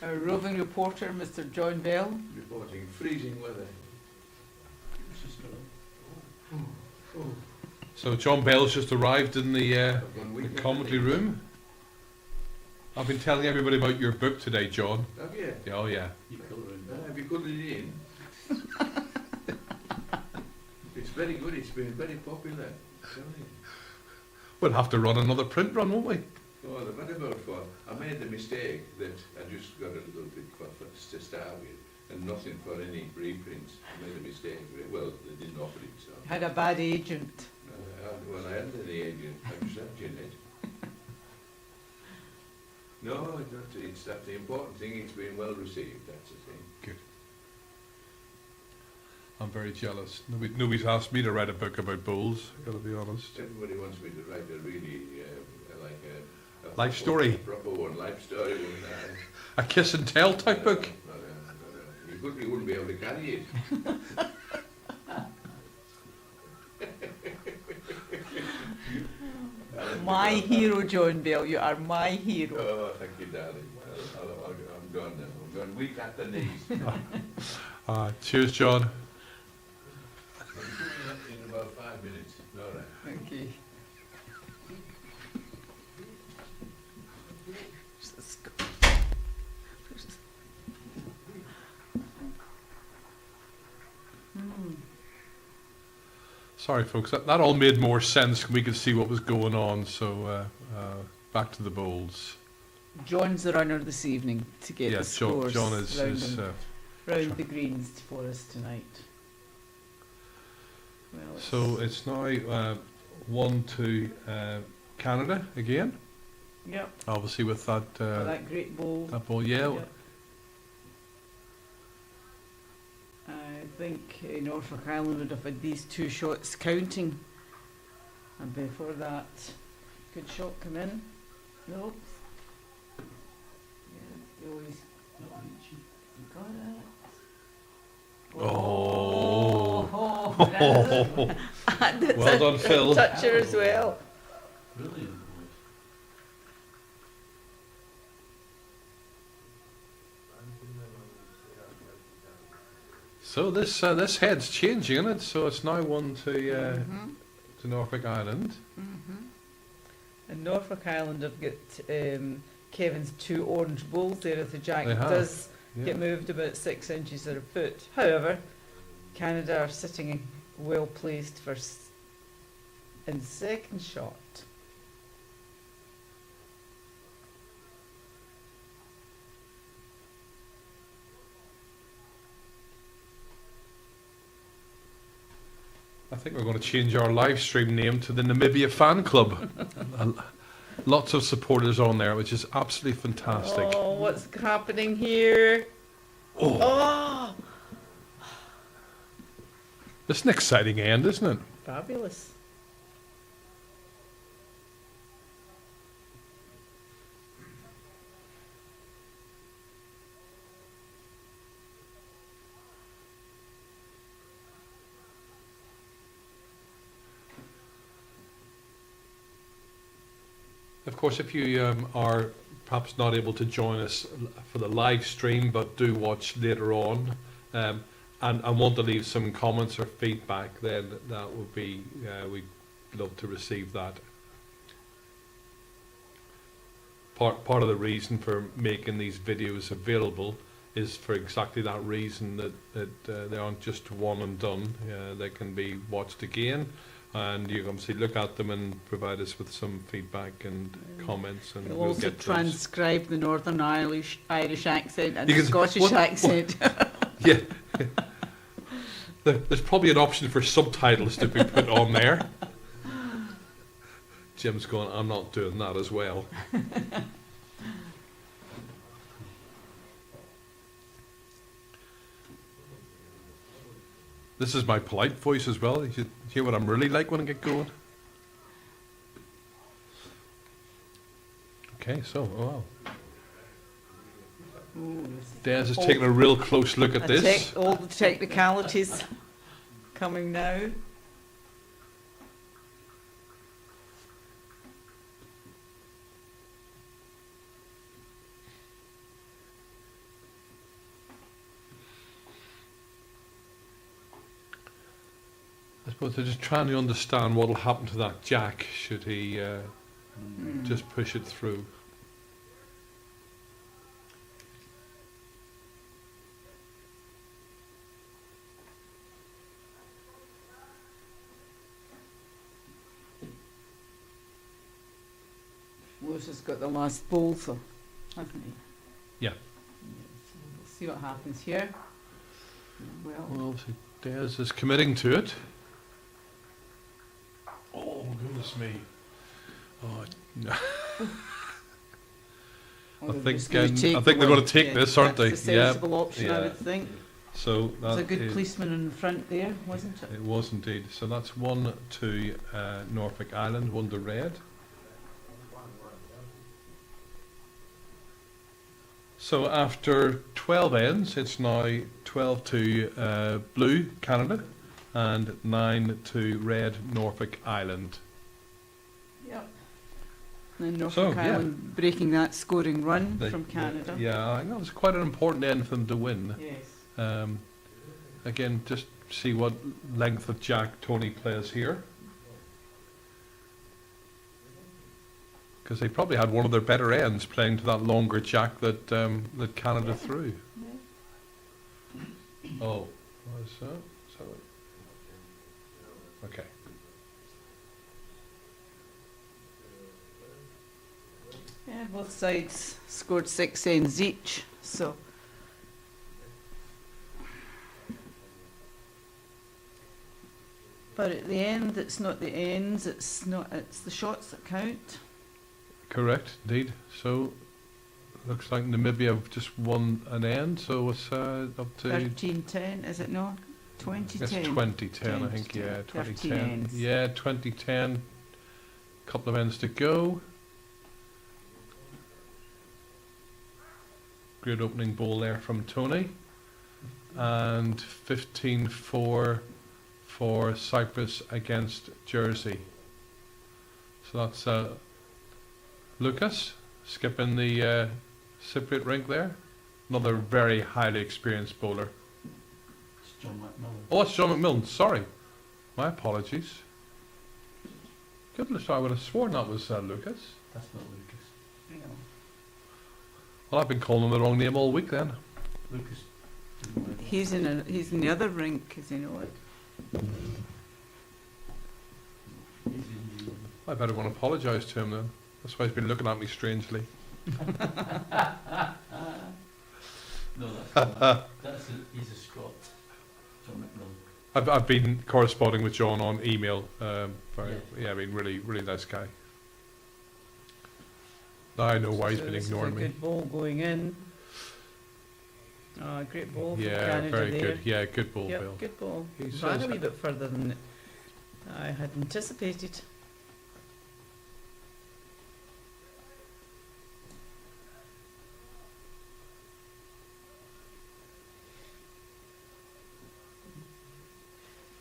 Our roving reporter, Mr. John Bell. reporting freezing weather. So John Bell's just arrived in the I've gone weekend, commentary room. I've been telling everybody about your book today, John. Have you? Yeah, oh yeah. You colour in Have you coloured it in? It's very good, it's been very popular. Telling you. We'll have to run another print run, won't we? Oh, the very about for. I made the mistake that I just got a little bit for to start with, and nothing for any reprints. I made a mistake. Well, they didn't offer it, so. Had a bad agent. Well, I hadn't any agent. I just had Jeanette. No, it's that the important thing. It's been well received. That's the thing. Good. I'm very jealous. Nobody's asked me to write a book about bulls, I've got to be honest. Everybody wants me to write a really like a Life story. a proper one, life story one. A kiss and tell type book. You wouldn't be able to carry it. My hero, John Bell. You are my hero. Oh, thank you, darling. Well, I'm gone now. I'm gone weak at the knees. Cheers, John. In about 5 minutes. All right. Thank you. Where's this go? Where's this? Sorry, folks. That all made more sense when we could see what was going on. So back to the bowls. John's the runner this evening to get the Yeah, scores John is. round the greens for us tonight. Well, So it's now 1-2 Canada again. Yep, Obviously with that for that great bowl. that ball. Yeah. Yep. I think Norfolk Island would have had these two shots counting. And before that, good shot come in. Nope. Yeah, they always got it. Oh. Oh, and it's Well a done, Phil. toucher as well. Brilliant. So this head's changing, isn't it? So it's now 1 to Norfolk Island. And Norfolk Island have got Kevin's two orange bowls there as the jack They have, does Yeah. get moved about 6 inches or a foot. However, Canada are sitting well placed for in second shot. I think we're going to change our live stream name to the Namibia Fan Club. Lots of supporters on there, which is absolutely fantastic. Oh, what's happening here? Oh, Oh, it's an exciting end, isn't it? fabulous. Of course, if you are perhaps not able to join us for the live stream, but do watch later on, and want to leave some comments or feedback, then that would be, we'd love to receive that. Part of the reason for making these videos available is for exactly that reason, that they aren't just one and done. They can be watched again, and you can obviously look at them and provide us with some feedback and comments, and We'll we'll also get those. transcribe the Northern Irish accent and You the can- Scottish what- accent. Yeah. There's probably an option for subtitles to be put on there. Jim's going, I'm not doing that as well. This is my polite voice as well. You should hear what I'm really like when I get going. Okay, so, oh wow. Ooh, Des is taking a real close look at this. all the technicalities coming now. I suppose they're just trying to understand what will happen to that jack should he just push it through. Lewis has got the last bowl, so hasn't he? Yeah. We'll see what happens here. Well, Well, obviously Des is committing to it. Oh, goodness me. Oh, no. well, I they're think just gonna take I think they're the going to take this, aren't they? That's the sensible option, I yeah. would think. So There's that a good is- policeman in front there, wasn't it? It was indeed. So that's 1 to Norfolk Island, 1 to Red. So after 12 ends, it's now 12 to Blue, Canada, and 9 to Red, Norfolk Island. Yep. And Norfolk So, yeah. Island breaking that scoring run They- from Canada. Yeah, I think that was quite an important end for them to win. Yes. Again, just see what length of jack Tony plays here. Because they probably had one of their better ends playing to that longer jack that that Canada threw. Oh, what is that? Is that it? Okay. Yeah, both sides scored 6 ends each, so. But at the end, it's not the ends, it's the shots that count. Correct, indeed. So, looks like Namibia have just won an end, so it's up to... 13-10, is it not? It's 2010. 2010, I think, 2010, yeah, 13 2010. ends. Yeah, 2010. Couple of ends to go. Great opening ball there from Tony. And 15-4 for Cyprus against Jersey. So that's Lucas skipping the Cypriot rink there. Another very highly experienced bowler. It's John McMillan. Oh, it's John McMillan. Sorry. My apologies. Goodness, I would have sworn that was Lucas. That's not Lucas. Yeah. Well, I've been calling him the wrong name all week then. Lucas didn't wear that. He's in the other rink, as you know it. He's in the... I better want to apologise to him then. That's why he's been looking at me strangely. No, he's a Scot. John McMillan. I've been corresponding with John on email. I mean, really, really nice guy. I know why he's So been this is ignoring a me. good ball going in. Oh, great ball from Yeah, Canada very there. good. Yeah, good ball, Yep, Bill. good ball. He Ran says- a wee bit further than I had anticipated.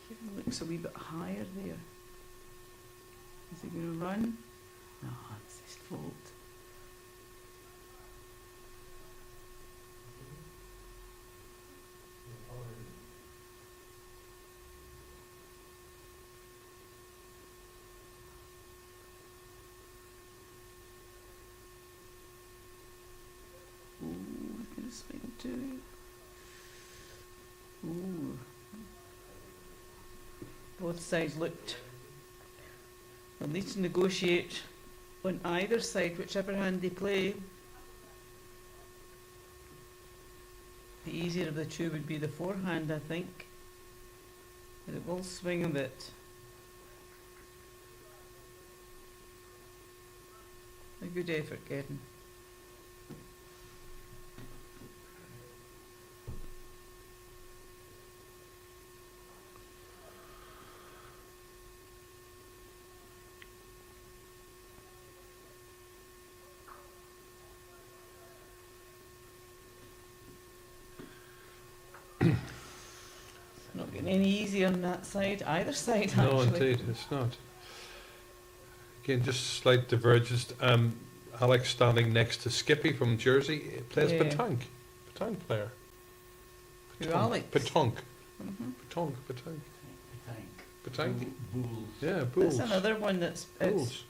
He looks a wee bit higher there. Is he going to run? No, it's his fault. Ooh, he's gonna swing too. Ooh. Both sides looked. They'll need to negotiate on either side, whichever hand they play. The easier of the two would be the forehand, I think. But it will swing a bit. A good effort, Gavin. Not getting any easier on that side, either side actually. No, indeed, it's not. Again, just slight divergence. Alex standing next to Skippy from Jersey plays Yeah. petanque. Petanque player. Who, Alex? Petanque. Mhm. Petanque. Petanque. Petanque. Bulls. Yeah, bulls. That's another one that's Bulls.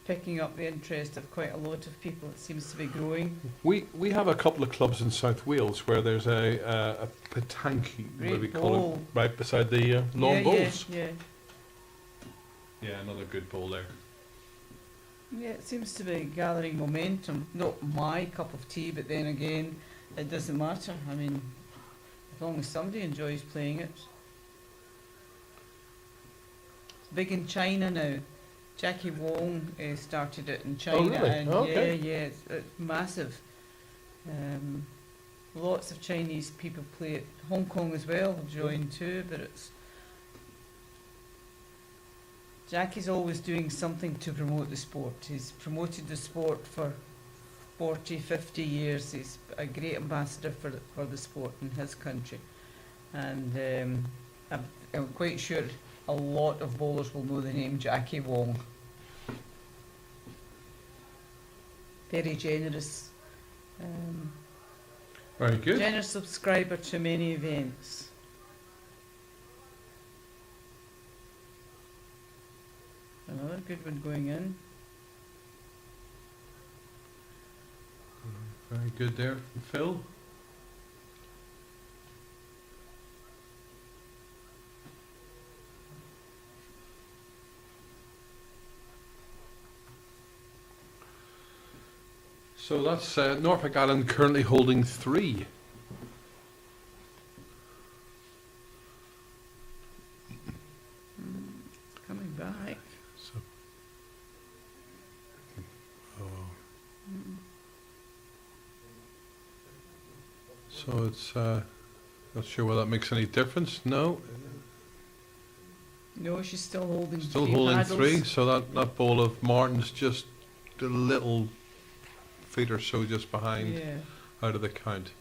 picking up the interest of quite a lot of people. It seems to be growing. We have a couple of clubs in South Wales where there's a petanque, what do we Great call bowl. it, right beside the lawn Yeah, bowls. yeah, yeah. Yeah, another good bowl there. Yeah, it seems to be gathering momentum. Not my cup of tea, but then again, it doesn't matter. I mean, as long as somebody enjoys playing it. It's big in China now. Jackie Wong started it in China, really? and Okay. yeah, it's massive. Lots of Chinese people play it. Hong Kong as well have joined too, but it's Jackie's always doing something to promote the sport. He's promoted the sport for 40, 50 years. He's a great ambassador for the sport in his country. And I'm quite sure a lot of bowlers will know the name Jackie Wong. Very generous. Very good. Generous subscriber to many events. Another good one going in. Very good there from Phil. So that's Norfolk Island currently holding 3. Coming back. So, oh. So it's not sure whether that makes any difference. No, No, she's still holding still three holding paddles. 3. So that ball of Martin's just a little feet or so just behind Yeah. out of the count.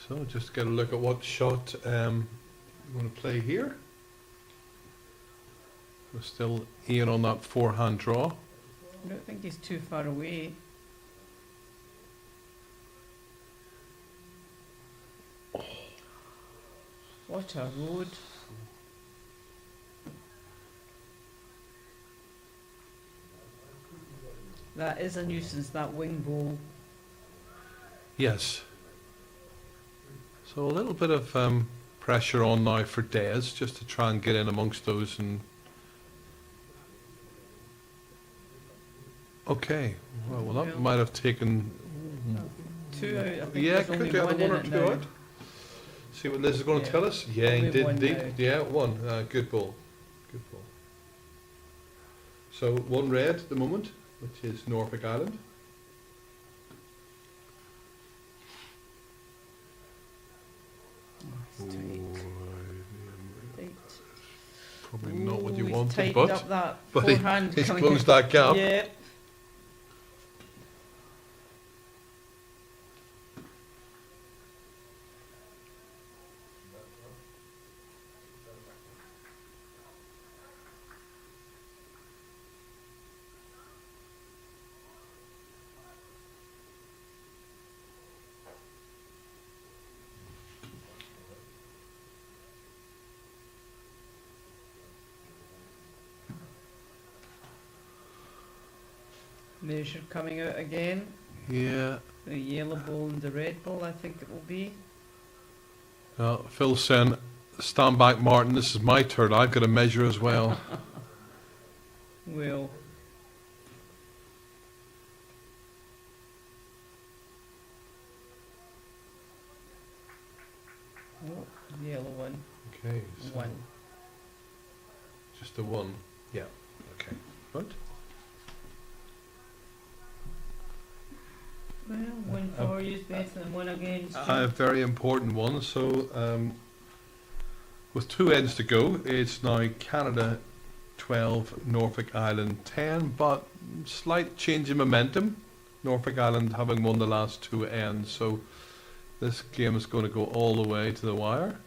So just get a look at what shot you want to play here. We're still Ian on that forehand draw. I don't think he's too far away. What a road. That is a nuisance, that wing bowl. Yes. So a little bit of pressure on now for Des, just to try and get in amongst those. And okay, well that Well. might have taken. 2 out, I think Yeah, there's could only be either one one in or it 2 now. out. See what Liz is going to Yeah. tell us. Yeah, Only indeed, one indeed. now. Yeah, 1. Good ball. Good ball. So 1 red at the moment, which is Norfolk Island. Oh, it's tight. Tight. Probably not what Ooh, you he's wanted, tightened but up that but he- forehand he's coming closed in. that gap. Yeah. Measure coming out again. Yeah. The yellow ball and the red ball, I think it will be. Phil saying, stand back, Martin. This is my turn. I've got to measure as well. Well, oh, yellow one. Okay. So One. just a one. Yeah. Okay. Right. Well, one for you is better than one against you. A very important one. So, with 2 ends to go, it's now Canada 12, Norfolk Island 10, but slight change in momentum. Norfolk Island having won the last 2 ends, so this game is going to go all the way to the wire.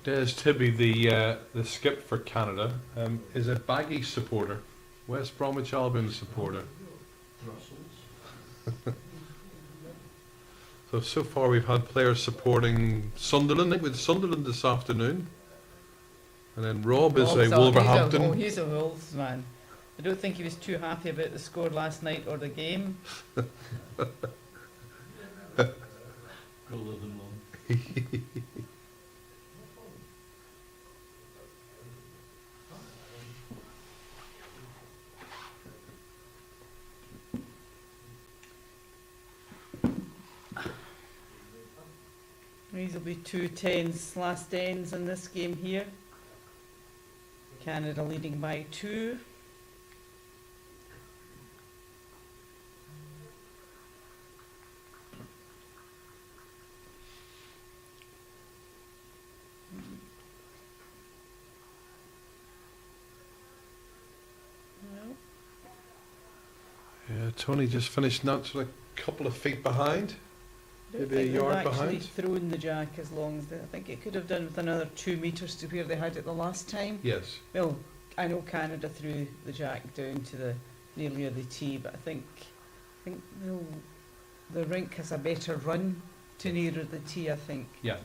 Des Tibby, the skip for Canada, is a Baggy supporter, West Bromwich Albion supporter. Brussels. So far we've had players supporting Sunderland. I think with Sunderland this afternoon, and then Rob is a Wolverhampton. He's a Wolves man. I don't think he was too happy about the score last night or the game. Roll of them long. These will be 2 10s last ends in this game here. Canada leading by 2. Well, Yeah, Tony just finished that sort of couple of feet behind. I don't Maybe a think they've yard actually behind? thrown the jack as long as I think it could have done with another 2 metres to where they had it the last time. Yes. Well, I know Canada threw the jack down to the near the tee, but I think the rink has a better run to nearer the tee, I think. Yeah.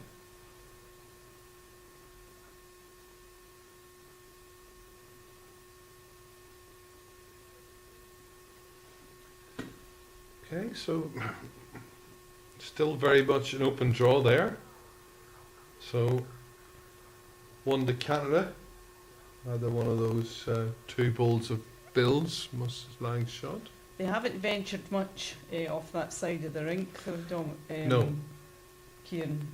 Okay, so still very much an open draw there. So, one to Canada. Either one of those 2 balls of bills, most lying shot. They haven't ventured much off that side of the rink, though, No. Kieran.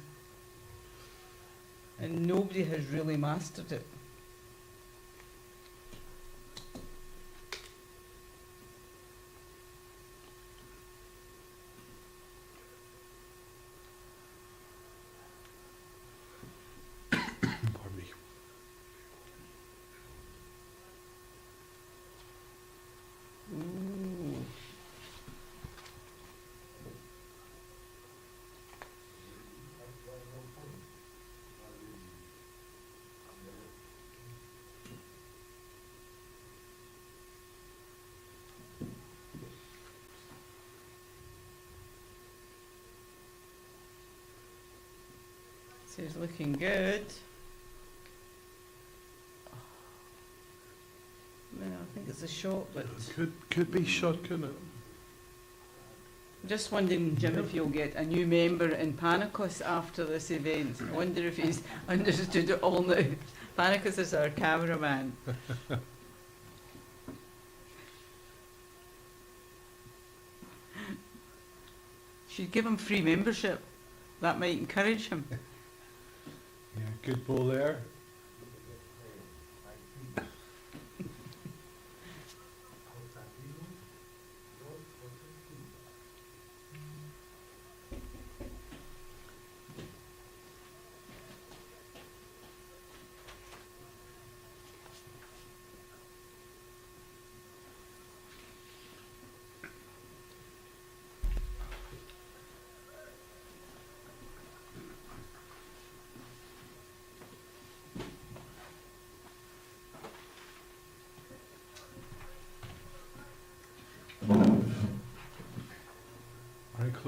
And nobody has really mastered it. Pardon me. Ooh. So it's looking good. No, I think it's a shot, but Could be shot, couldn't it? just wondering, Jim, if you'll get a new member in Panicos after this event. I wonder if he's understood it all now. Panicos is our cameraman. Should give him free membership. That might encourage him. Yeah, good ball there.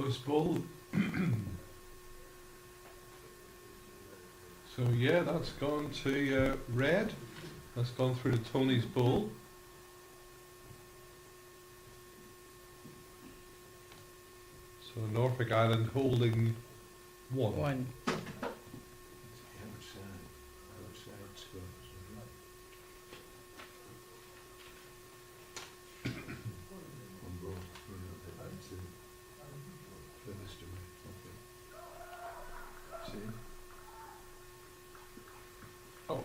Close ball. So yeah, that's gone to red. That's gone through to Tony's ball. So Norfolk Island holding one. One. Outside scores. One ball, that's it. Furthest away, okay. See? Oh.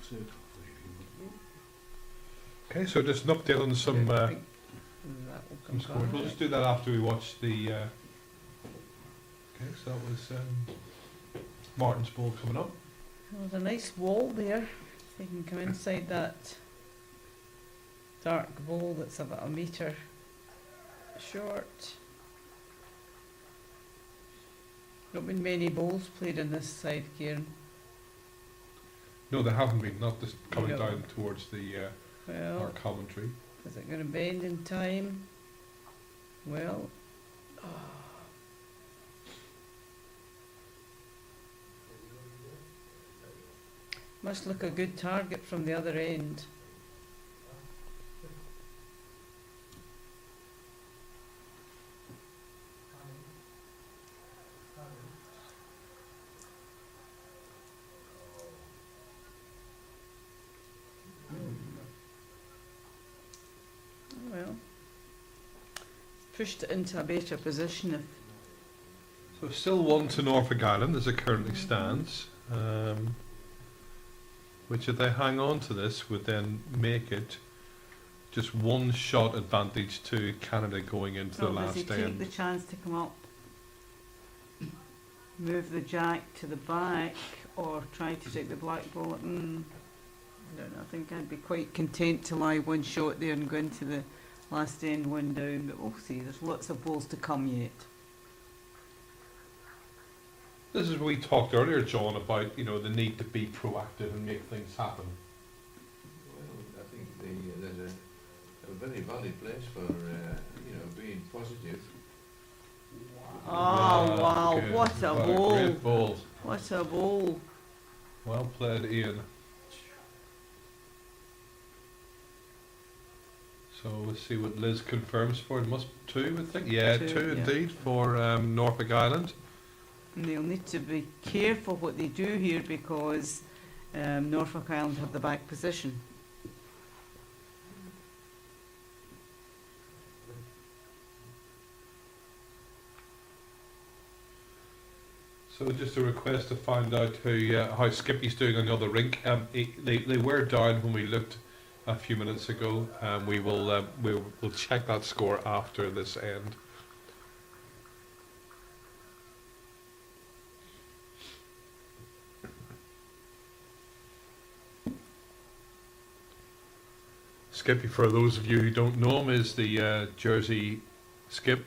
So, Okay, so just an update on some I think that will come scores. back. We'll just do that after we watch the. Okay, so that was Martin's ball coming up. There's a nice wall there. You can come inside that dark bowl that's about a metre short. Not been many bowls played on this side, Kieran. No, there haven't been. Not just coming No. down towards the our Well, commentary. is it going to bend in time? Well, must look a good target from the other end. Well, pushed it into a better position if So still one to Norfolk Island as it currently stands. Which if they hang on to this would then make it just one shot advantage to Canada going into the does he last take end. the chance to come up, move the jack to the back, or try to take the black ball? I don't know. I think I'd be quite content to lie one shot there and go into the last end one down. But we'll see. There's lots of balls to come yet. This is what we talked earlier, John, about the need to be proactive and make things happen. well, I think there's a very valid place for, being positive. Oh wow! Good. What a What ball! great ball. What a ball! Well played, Ian. So we'll see what Liz confirms for it. Must two, I think. Yeah, Two, two yeah. indeed for Norfolk Island. And they'll need to be careful what they do here because Norfolk Island have the back position. So just a request to find out how Skippy's doing on the other rink. They were down when we looked a few minutes ago. We'll check that score after this end. Skippy, for those of you who don't know him, is the Jersey skip,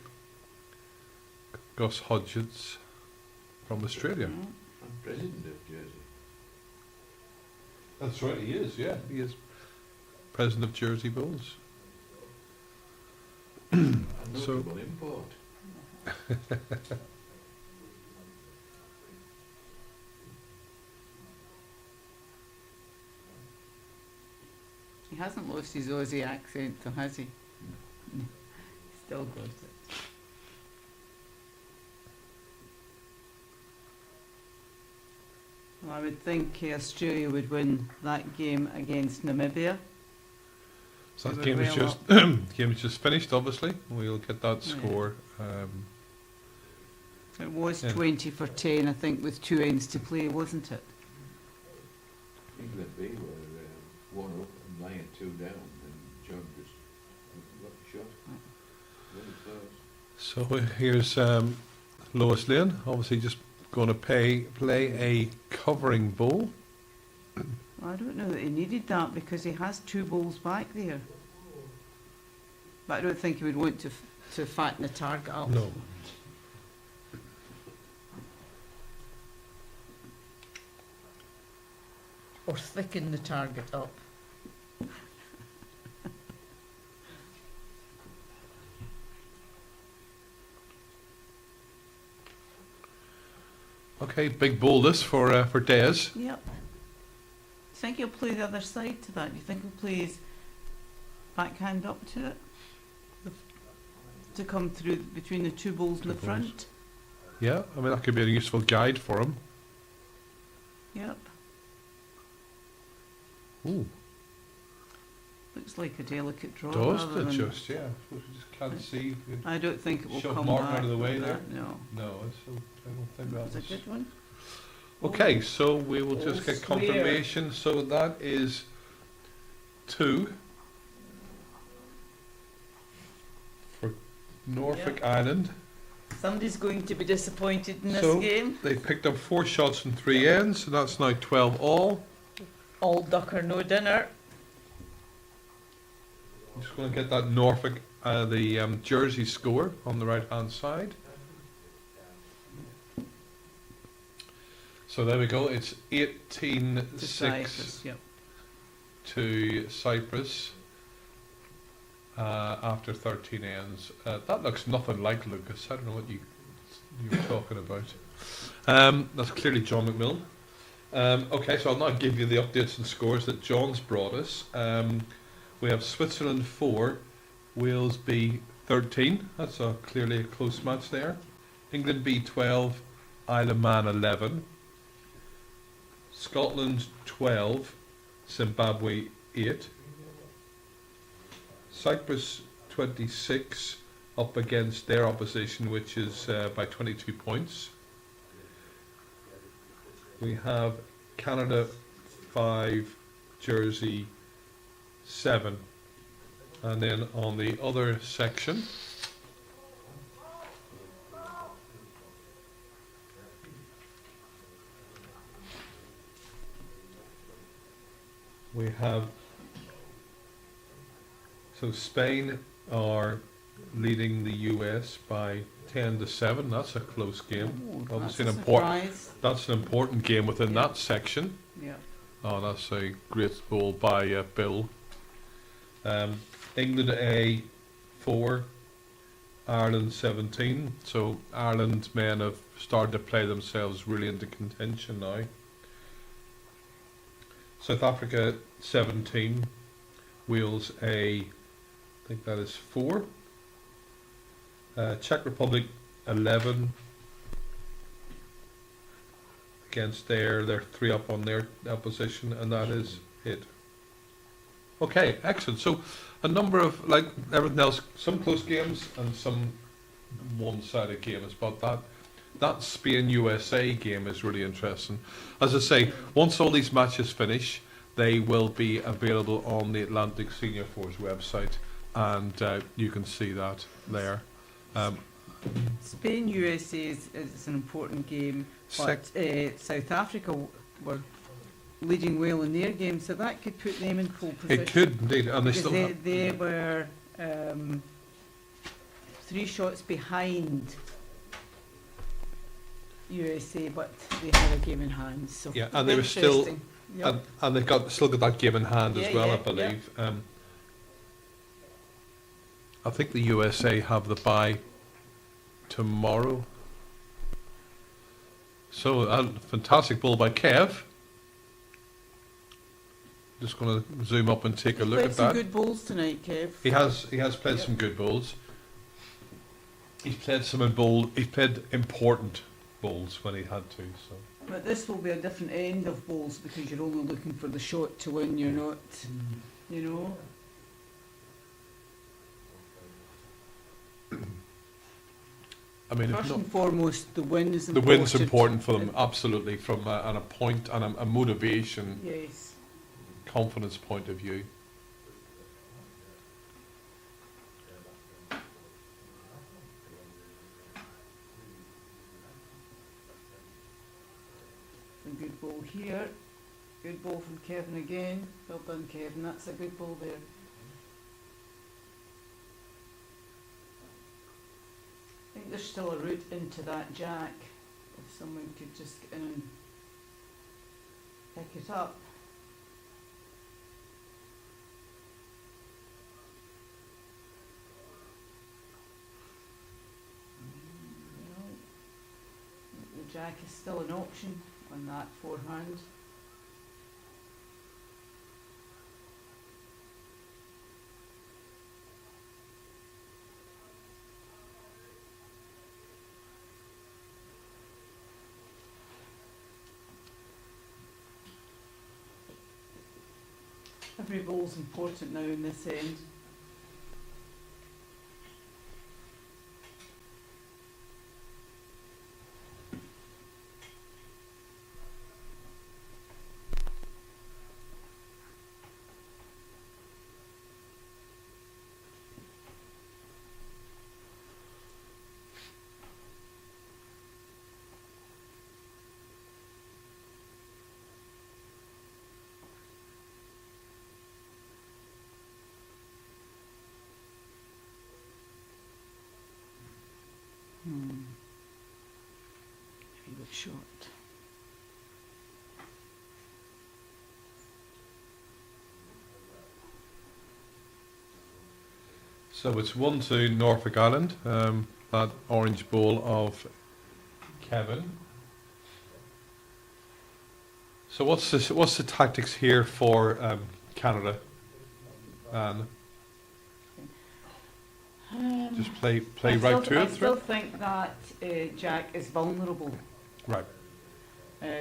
Gus Hodgins from Australia. Mm. I'm president of Jersey. That's right, he is, yeah. He is president of Jersey Bulls. A So- notable import. He hasn't lost his Aussie accent, though, has he? Still got it. Well, I would think Australia would win that game against Namibia. So They that were game is well just up. game is just finished. Obviously, we'll get that Yeah. score. It was Yeah. 20 for 10, I think, with 2 ends to play, wasn't it? England B were 1 up and lying 2 down, and John just got the shot. Very close. So here's Lois Lane. Obviously, just going to play a covering ball. I don't know that he needed that because he has 2 balls back there. But I don't think he would want to fatten the target up. No. or thicken the target up. Okay, big ball this for Des. Yep. Think he'll play the other side to that? Do you think he'll play his backhand up to it? To come through between the two balls in the front? Yeah, I mean that could be a useful guide for him. Yep. Ooh, Looks like a delicate draw. does rather it than- just? Yeah, we just can't see. I don't think it will Shove come Martin back out of the way like there? that, No. No, I don't think that That's a was. good one. Okay, so we will Oh, just get square. confirmation. So that is 2 for Norfolk Island. Somebody's going to be disappointed in this So- game. They picked up 4 shots and 3 ends, so that's now 12 all. All duck or no dinner. I'm just going to get that Norfolk, the Jersey score on the right hand side. So there we go, it's To 18-6 Cyprus, yep. to Cyprus after 13 ends. That looks nothing like Lucas. I don't know what you were talking about. That's clearly John McMillan. Okay, so I'll now give you the updates and scores that John's brought us. We have Switzerland 4, Wales B 13. That's clearly a close match there. England B 12, Isle of Man 11. Scotland 12, Zimbabwe 8. Cyprus 26 up against their opposition, which is by 22 points. We have Canada 5, Jersey 7. And then on the other section, we have, so Spain are leading the US by 10-7. That's a close game. Ooh, Obviously that's an a important, surprise. that's an important game within Yeah. that section. Yeah. Oh, that's a great ball by Bill. England A 4, Ireland 17. So Ireland men have started to play themselves really into contention now. South Africa 17, Wales A, I think that is 4. Czech Republic 11 against they're 3 up on their opposition, and that is it. Okay, excellent. So a number of, like everything else, some close games and some one-sided games, but that Spain-USA game is really interesting. As I say, once all these matches finish, they will be available on the Atlantic Senior Force website, and you can see that there. Spain USA is an important game, but South Africa were leading well in their game, so that could put them in pole position. It could indeed, and they Because still have, they were 3 shots behind USA, but they had a game in hand. So yeah, and they were still, interesting. Yep. and they've still got that game in hand Yeah, as well, yeah, I believe. I think the USA have the bye tomorrow. So a fantastic ball by Kev. Just going to zoom up and take a He's look played at some that. good balls tonight, Kev. He has played Yep. some good balls. He's played he's played important balls when he had to. So But this will be a different end of balls because you're only looking for the shot to win. You're not, you know. I mean, if First not, and foremost, the win is the important. win's important for them, absolutely, from a point and a motivation, Yes. confidence point of view. A good ball here. Good ball from Kevin again. Well done, Kevin. That's a good ball there. I think there's still a route into that jack. If someone could just get in and pick it up. Jack is still an option on that forehand. Every ball's important now in this end. He looks short. So it's 1-2 Norfolk Island. That orange ball of Kevin. So what's this? What's the tactics here for Canada? And just play right to I it. still think that Jack is vulnerable. Right.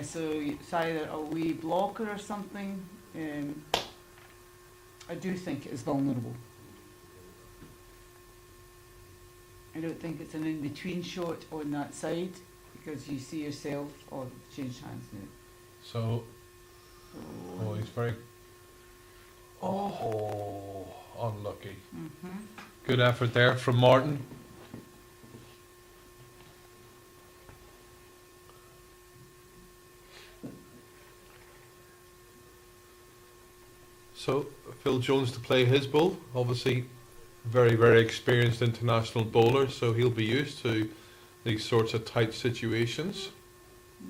So it's either a wee blocker or something. I do think it is vulnerable. I don't think it's an in-between shot on that side because you see yourself, or change hands now. So, oh, he's very. Oh, unlucky. Mm-hmm. Good effort there from Martin. So Phil Jones to play his ball, obviously very, very experienced international bowler, so he'll be used to these sorts of tight situations. Yeah.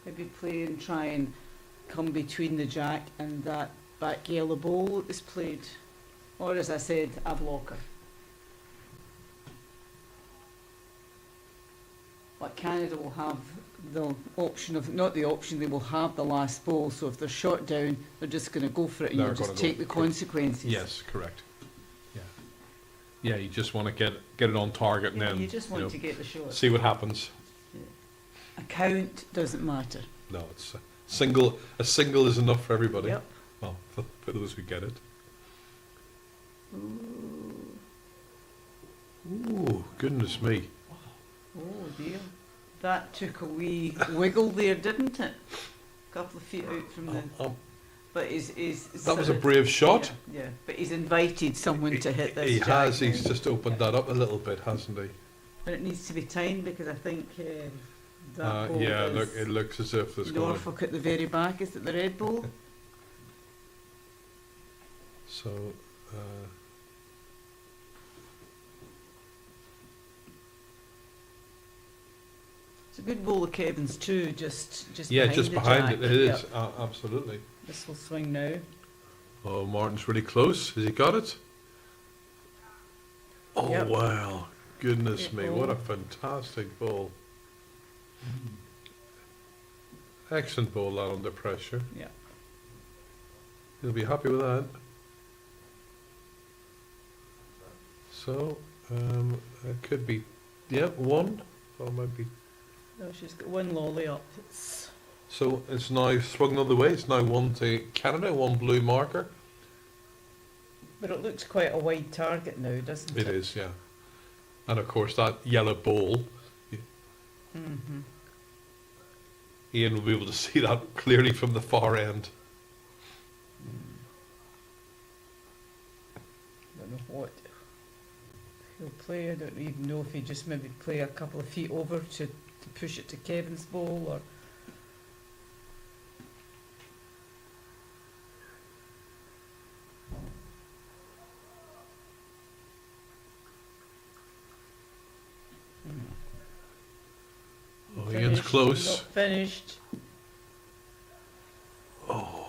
Maybe play and try and come between the Jack and that back yellow ball that was played. Or as I said, a blocker. But Canada will have the option of, not the option, they will have the last ball, so if they're shot down, they're just going to go for it and They're you'll just gonna take go. the consequences. Yes, correct. Yeah, yeah. You just want to get it on target and Yeah, then you just want to get the shot. see what happens. A count doesn't matter. No, it's a single. A single is enough for everybody. Yep. Well, for those who get it. Ooh. Ooh, goodness me. Oh dear. That took a wee wiggle there, didn't it? A couple of feet out from the... But he's That was a brave shot. Yeah, but he's invited someone to hit this. He Jack has. now. He's just opened that up a little bit, hasn't he? But it needs to be timed because I think that ball Yeah, is look, it looks as if there's going to... Norfolk at the very back. Is it the red ball? So, It's a good ball of Kevin's too, just yeah, behind just the behind Jack. it. It is, Yep. absolutely. This will swing now. Oh, Martin's really close. Has he got it? Oh, Yep. wow. Goodness Great me, ball. what a fantastic ball. Excellent ball, that under pressure. Yeah. He'll be happy with that. So, it could be, yeah, one. Or it might be. No, she's got one lolly up. So it's now swung the other way. It's now 1 to Canada, 1 blue marker. But it looks quite a wide target now, doesn't it? It is, yeah. And of course that yellow ball, Mm-hmm. Ian will be able to see that clearly from the far end. Don't know what he'll play. I don't even know if he just maybe play a couple of feet over to push it to Kevin's ball or... Oh, Ian's close. Not finished. Oh,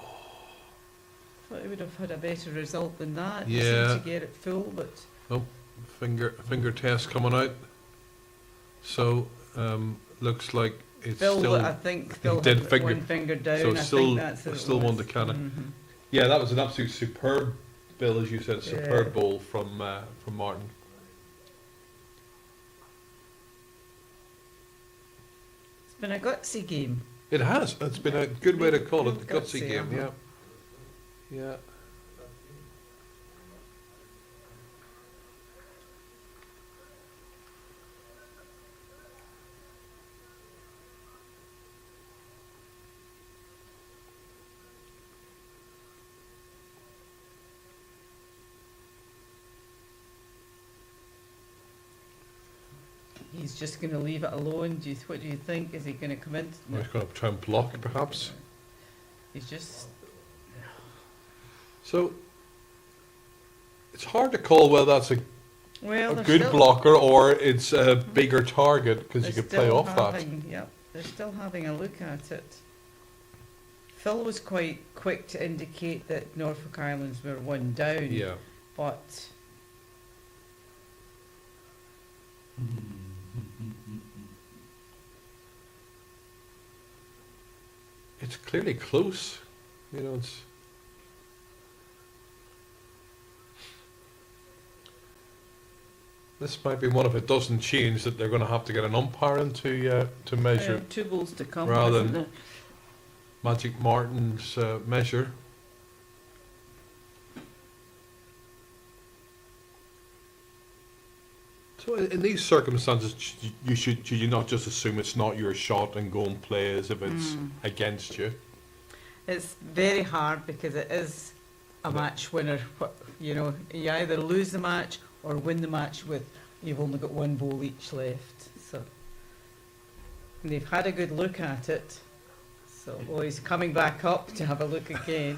Thought he would have had a better result than that. He Yeah. seemed to get it full, but finger test coming out. So looks like it's Phil, still. I think Phil dead had finger. one finger down. So I it's still- think that's what it still one was. to kinda- Mhm. Yeah, that was an absolute superb bill, as you said, superb Yeah. ball from Martin. It's been a gutsy game. It has. It's been a good way to call it, the Real gutsy gutsy, game. Yeah, uh-huh. yeah. He's just going to leave it alone. What do you think? Is he going to come in? Well, he's going to try and block, perhaps. He's just. So it's hard to call whether that's a Well, they're good still, blocker or it's a bigger target, because you they're could play still off that. having, yep, they're still having a look at it. Phil was quite quick to indicate that Norfolk Islands were one down, Yeah. but It's clearly close. You know, it's. This might be one, if it doesn't change, that they're going to have to get an umpire in to measure. 2 balls to come. Rather isn't than- there? Magic Martin's measure. So in these circumstances, should you not just assume it's not your shot and go and play as if it's against you? It's very hard because it is a match winner. You know, you either lose the match or win the match with you've only got 1 ball each left. So and they've had a good look at it. So he's coming back up to have a look again.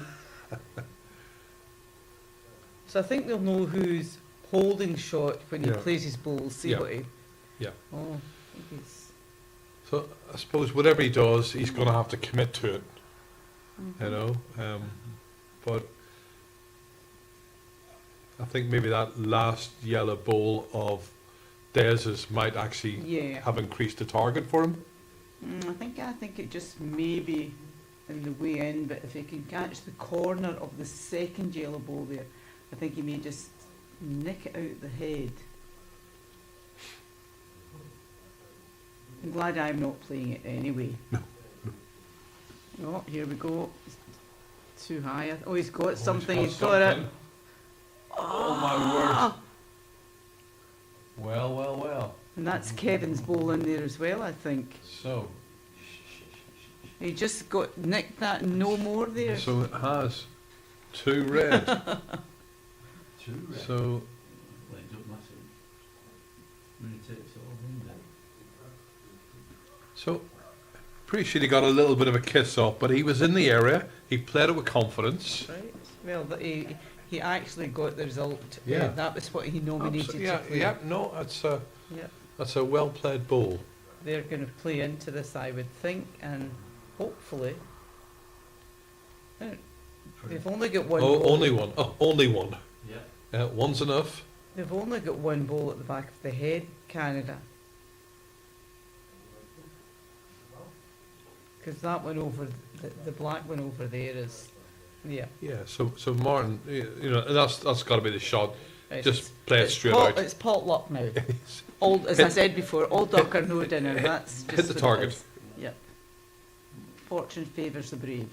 So I think they'll know who's holding shot when he Yeah. plays his ball. See Yeah. what he. Yeah. Oh, I think he's. So I suppose whatever he does, he's going to have to commit to it. You know, but I think maybe that last yellow ball of Dez's might actually Yeah. have increased the target for him. I think it just may be in the way in, but if he can catch the corner of the second yellow ball there, I think he may just nick it out the head. I'm glad I'm not playing it anyway. Oh, here we go. It's too high. Oh, he's got something. He's got it. Oh my word. Well. And that's Kevin's ball in there as well, I think. So He just got nicked that and no more there. it has 2 red. Two red. So Lines up massive. Really takes it all in there. So, appreciate he got a little bit of a kiss off, but he was in the area. He played it with confidence. Right. Well, he actually got the result. Yeah. That was what he nominated Yeah, to play. yeah. No, Yeah. that's a well played ball. They're going to play into this, I would think, and hopefully. They've only got one. Oh, ball. only one. Oh, only one. Yeah. One's enough. They've only got 1 ball at the back of the head, Canada. Because that one over, the black one over there is, yeah. Yeah. So Martin, you know, that's got to be the shot. It's- Just play it it's straight pot, out. It's pot luck now. All, as I said before, all duck or no dinner. That's just Hit the what it target. is. Yep. Fortune favours the brave.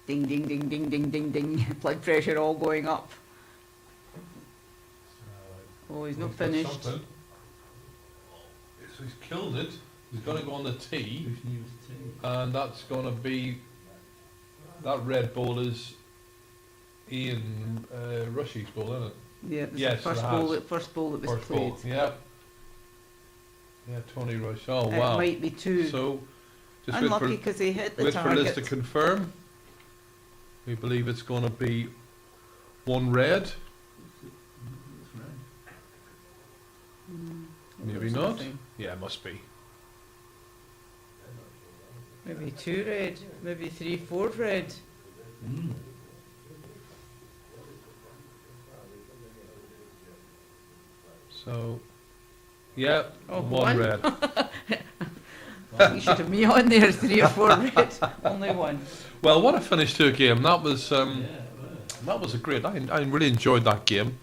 Ding, ding, ding, ding, ding, ding, ding. Blood pressure all going up. Oh, he's not finished. So he's killed it. He's going to go on the tee, Who's nearest team? and that's going to be that red ball is Ian Rushy's ball, isn't it? Yeah, it was Yes, the it has. first ball that was First played. ball. Yeah. Yeah, Tony Rush. Oh It wow. might be 2. So just Unlucky because he hit the wait for Liz to target. confirm. We believe it's going to be 1 red. It's red. Maybe There's not. nothing. Yeah, it must be. Maybe 2 red, maybe 3, 4 red. Mm. So Yeah, Oh, one one? red. You should have me on there, 3 or 4 red. Only one. Well, what a finish to a game. That was Yeah, well, that was a great. I really enjoyed that game.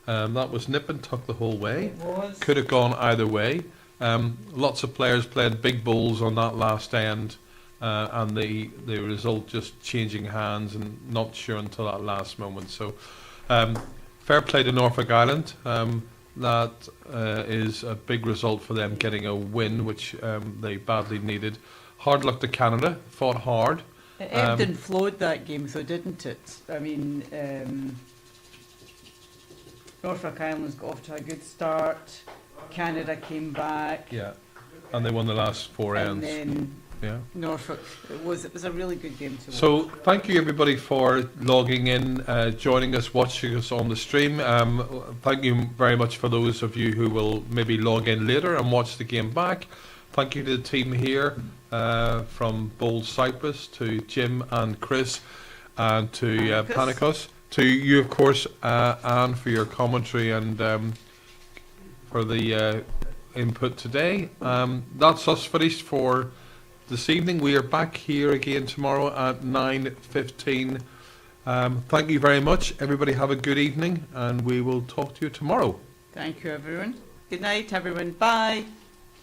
That was nip and tuck the whole way. It was. Could have gone either way. Lots of players played big bowls on that last end, and the result just changing hands and not sure until that last moment. So, fair play to Norfolk Island. That is a big result for them, getting a win, which they badly needed. Hard luck to Canada. Fought hard. It ebbed and flowed that game, though, didn't it? I mean, Norfolk Islands got off to a good start. Canada came back. Yeah, and they won the last 4 And ends. then Yeah. Norfolk. It was a really good game to watch. So thank you everybody for logging in, joining us, watching us on the stream. Thank you very much for those of you who will maybe log in later and watch the game back. Thank you to the team here, from Bold Cyprus to Jim and Chris, and to Panicos. To you, of course, Anne, for your commentary and for the input today. That's us finished for this evening. We are back here again tomorrow at 9:15. Thank you very much. Everybody have a good evening, and we will talk to you tomorrow. Thank you, everyone. Good night, everyone. Bye.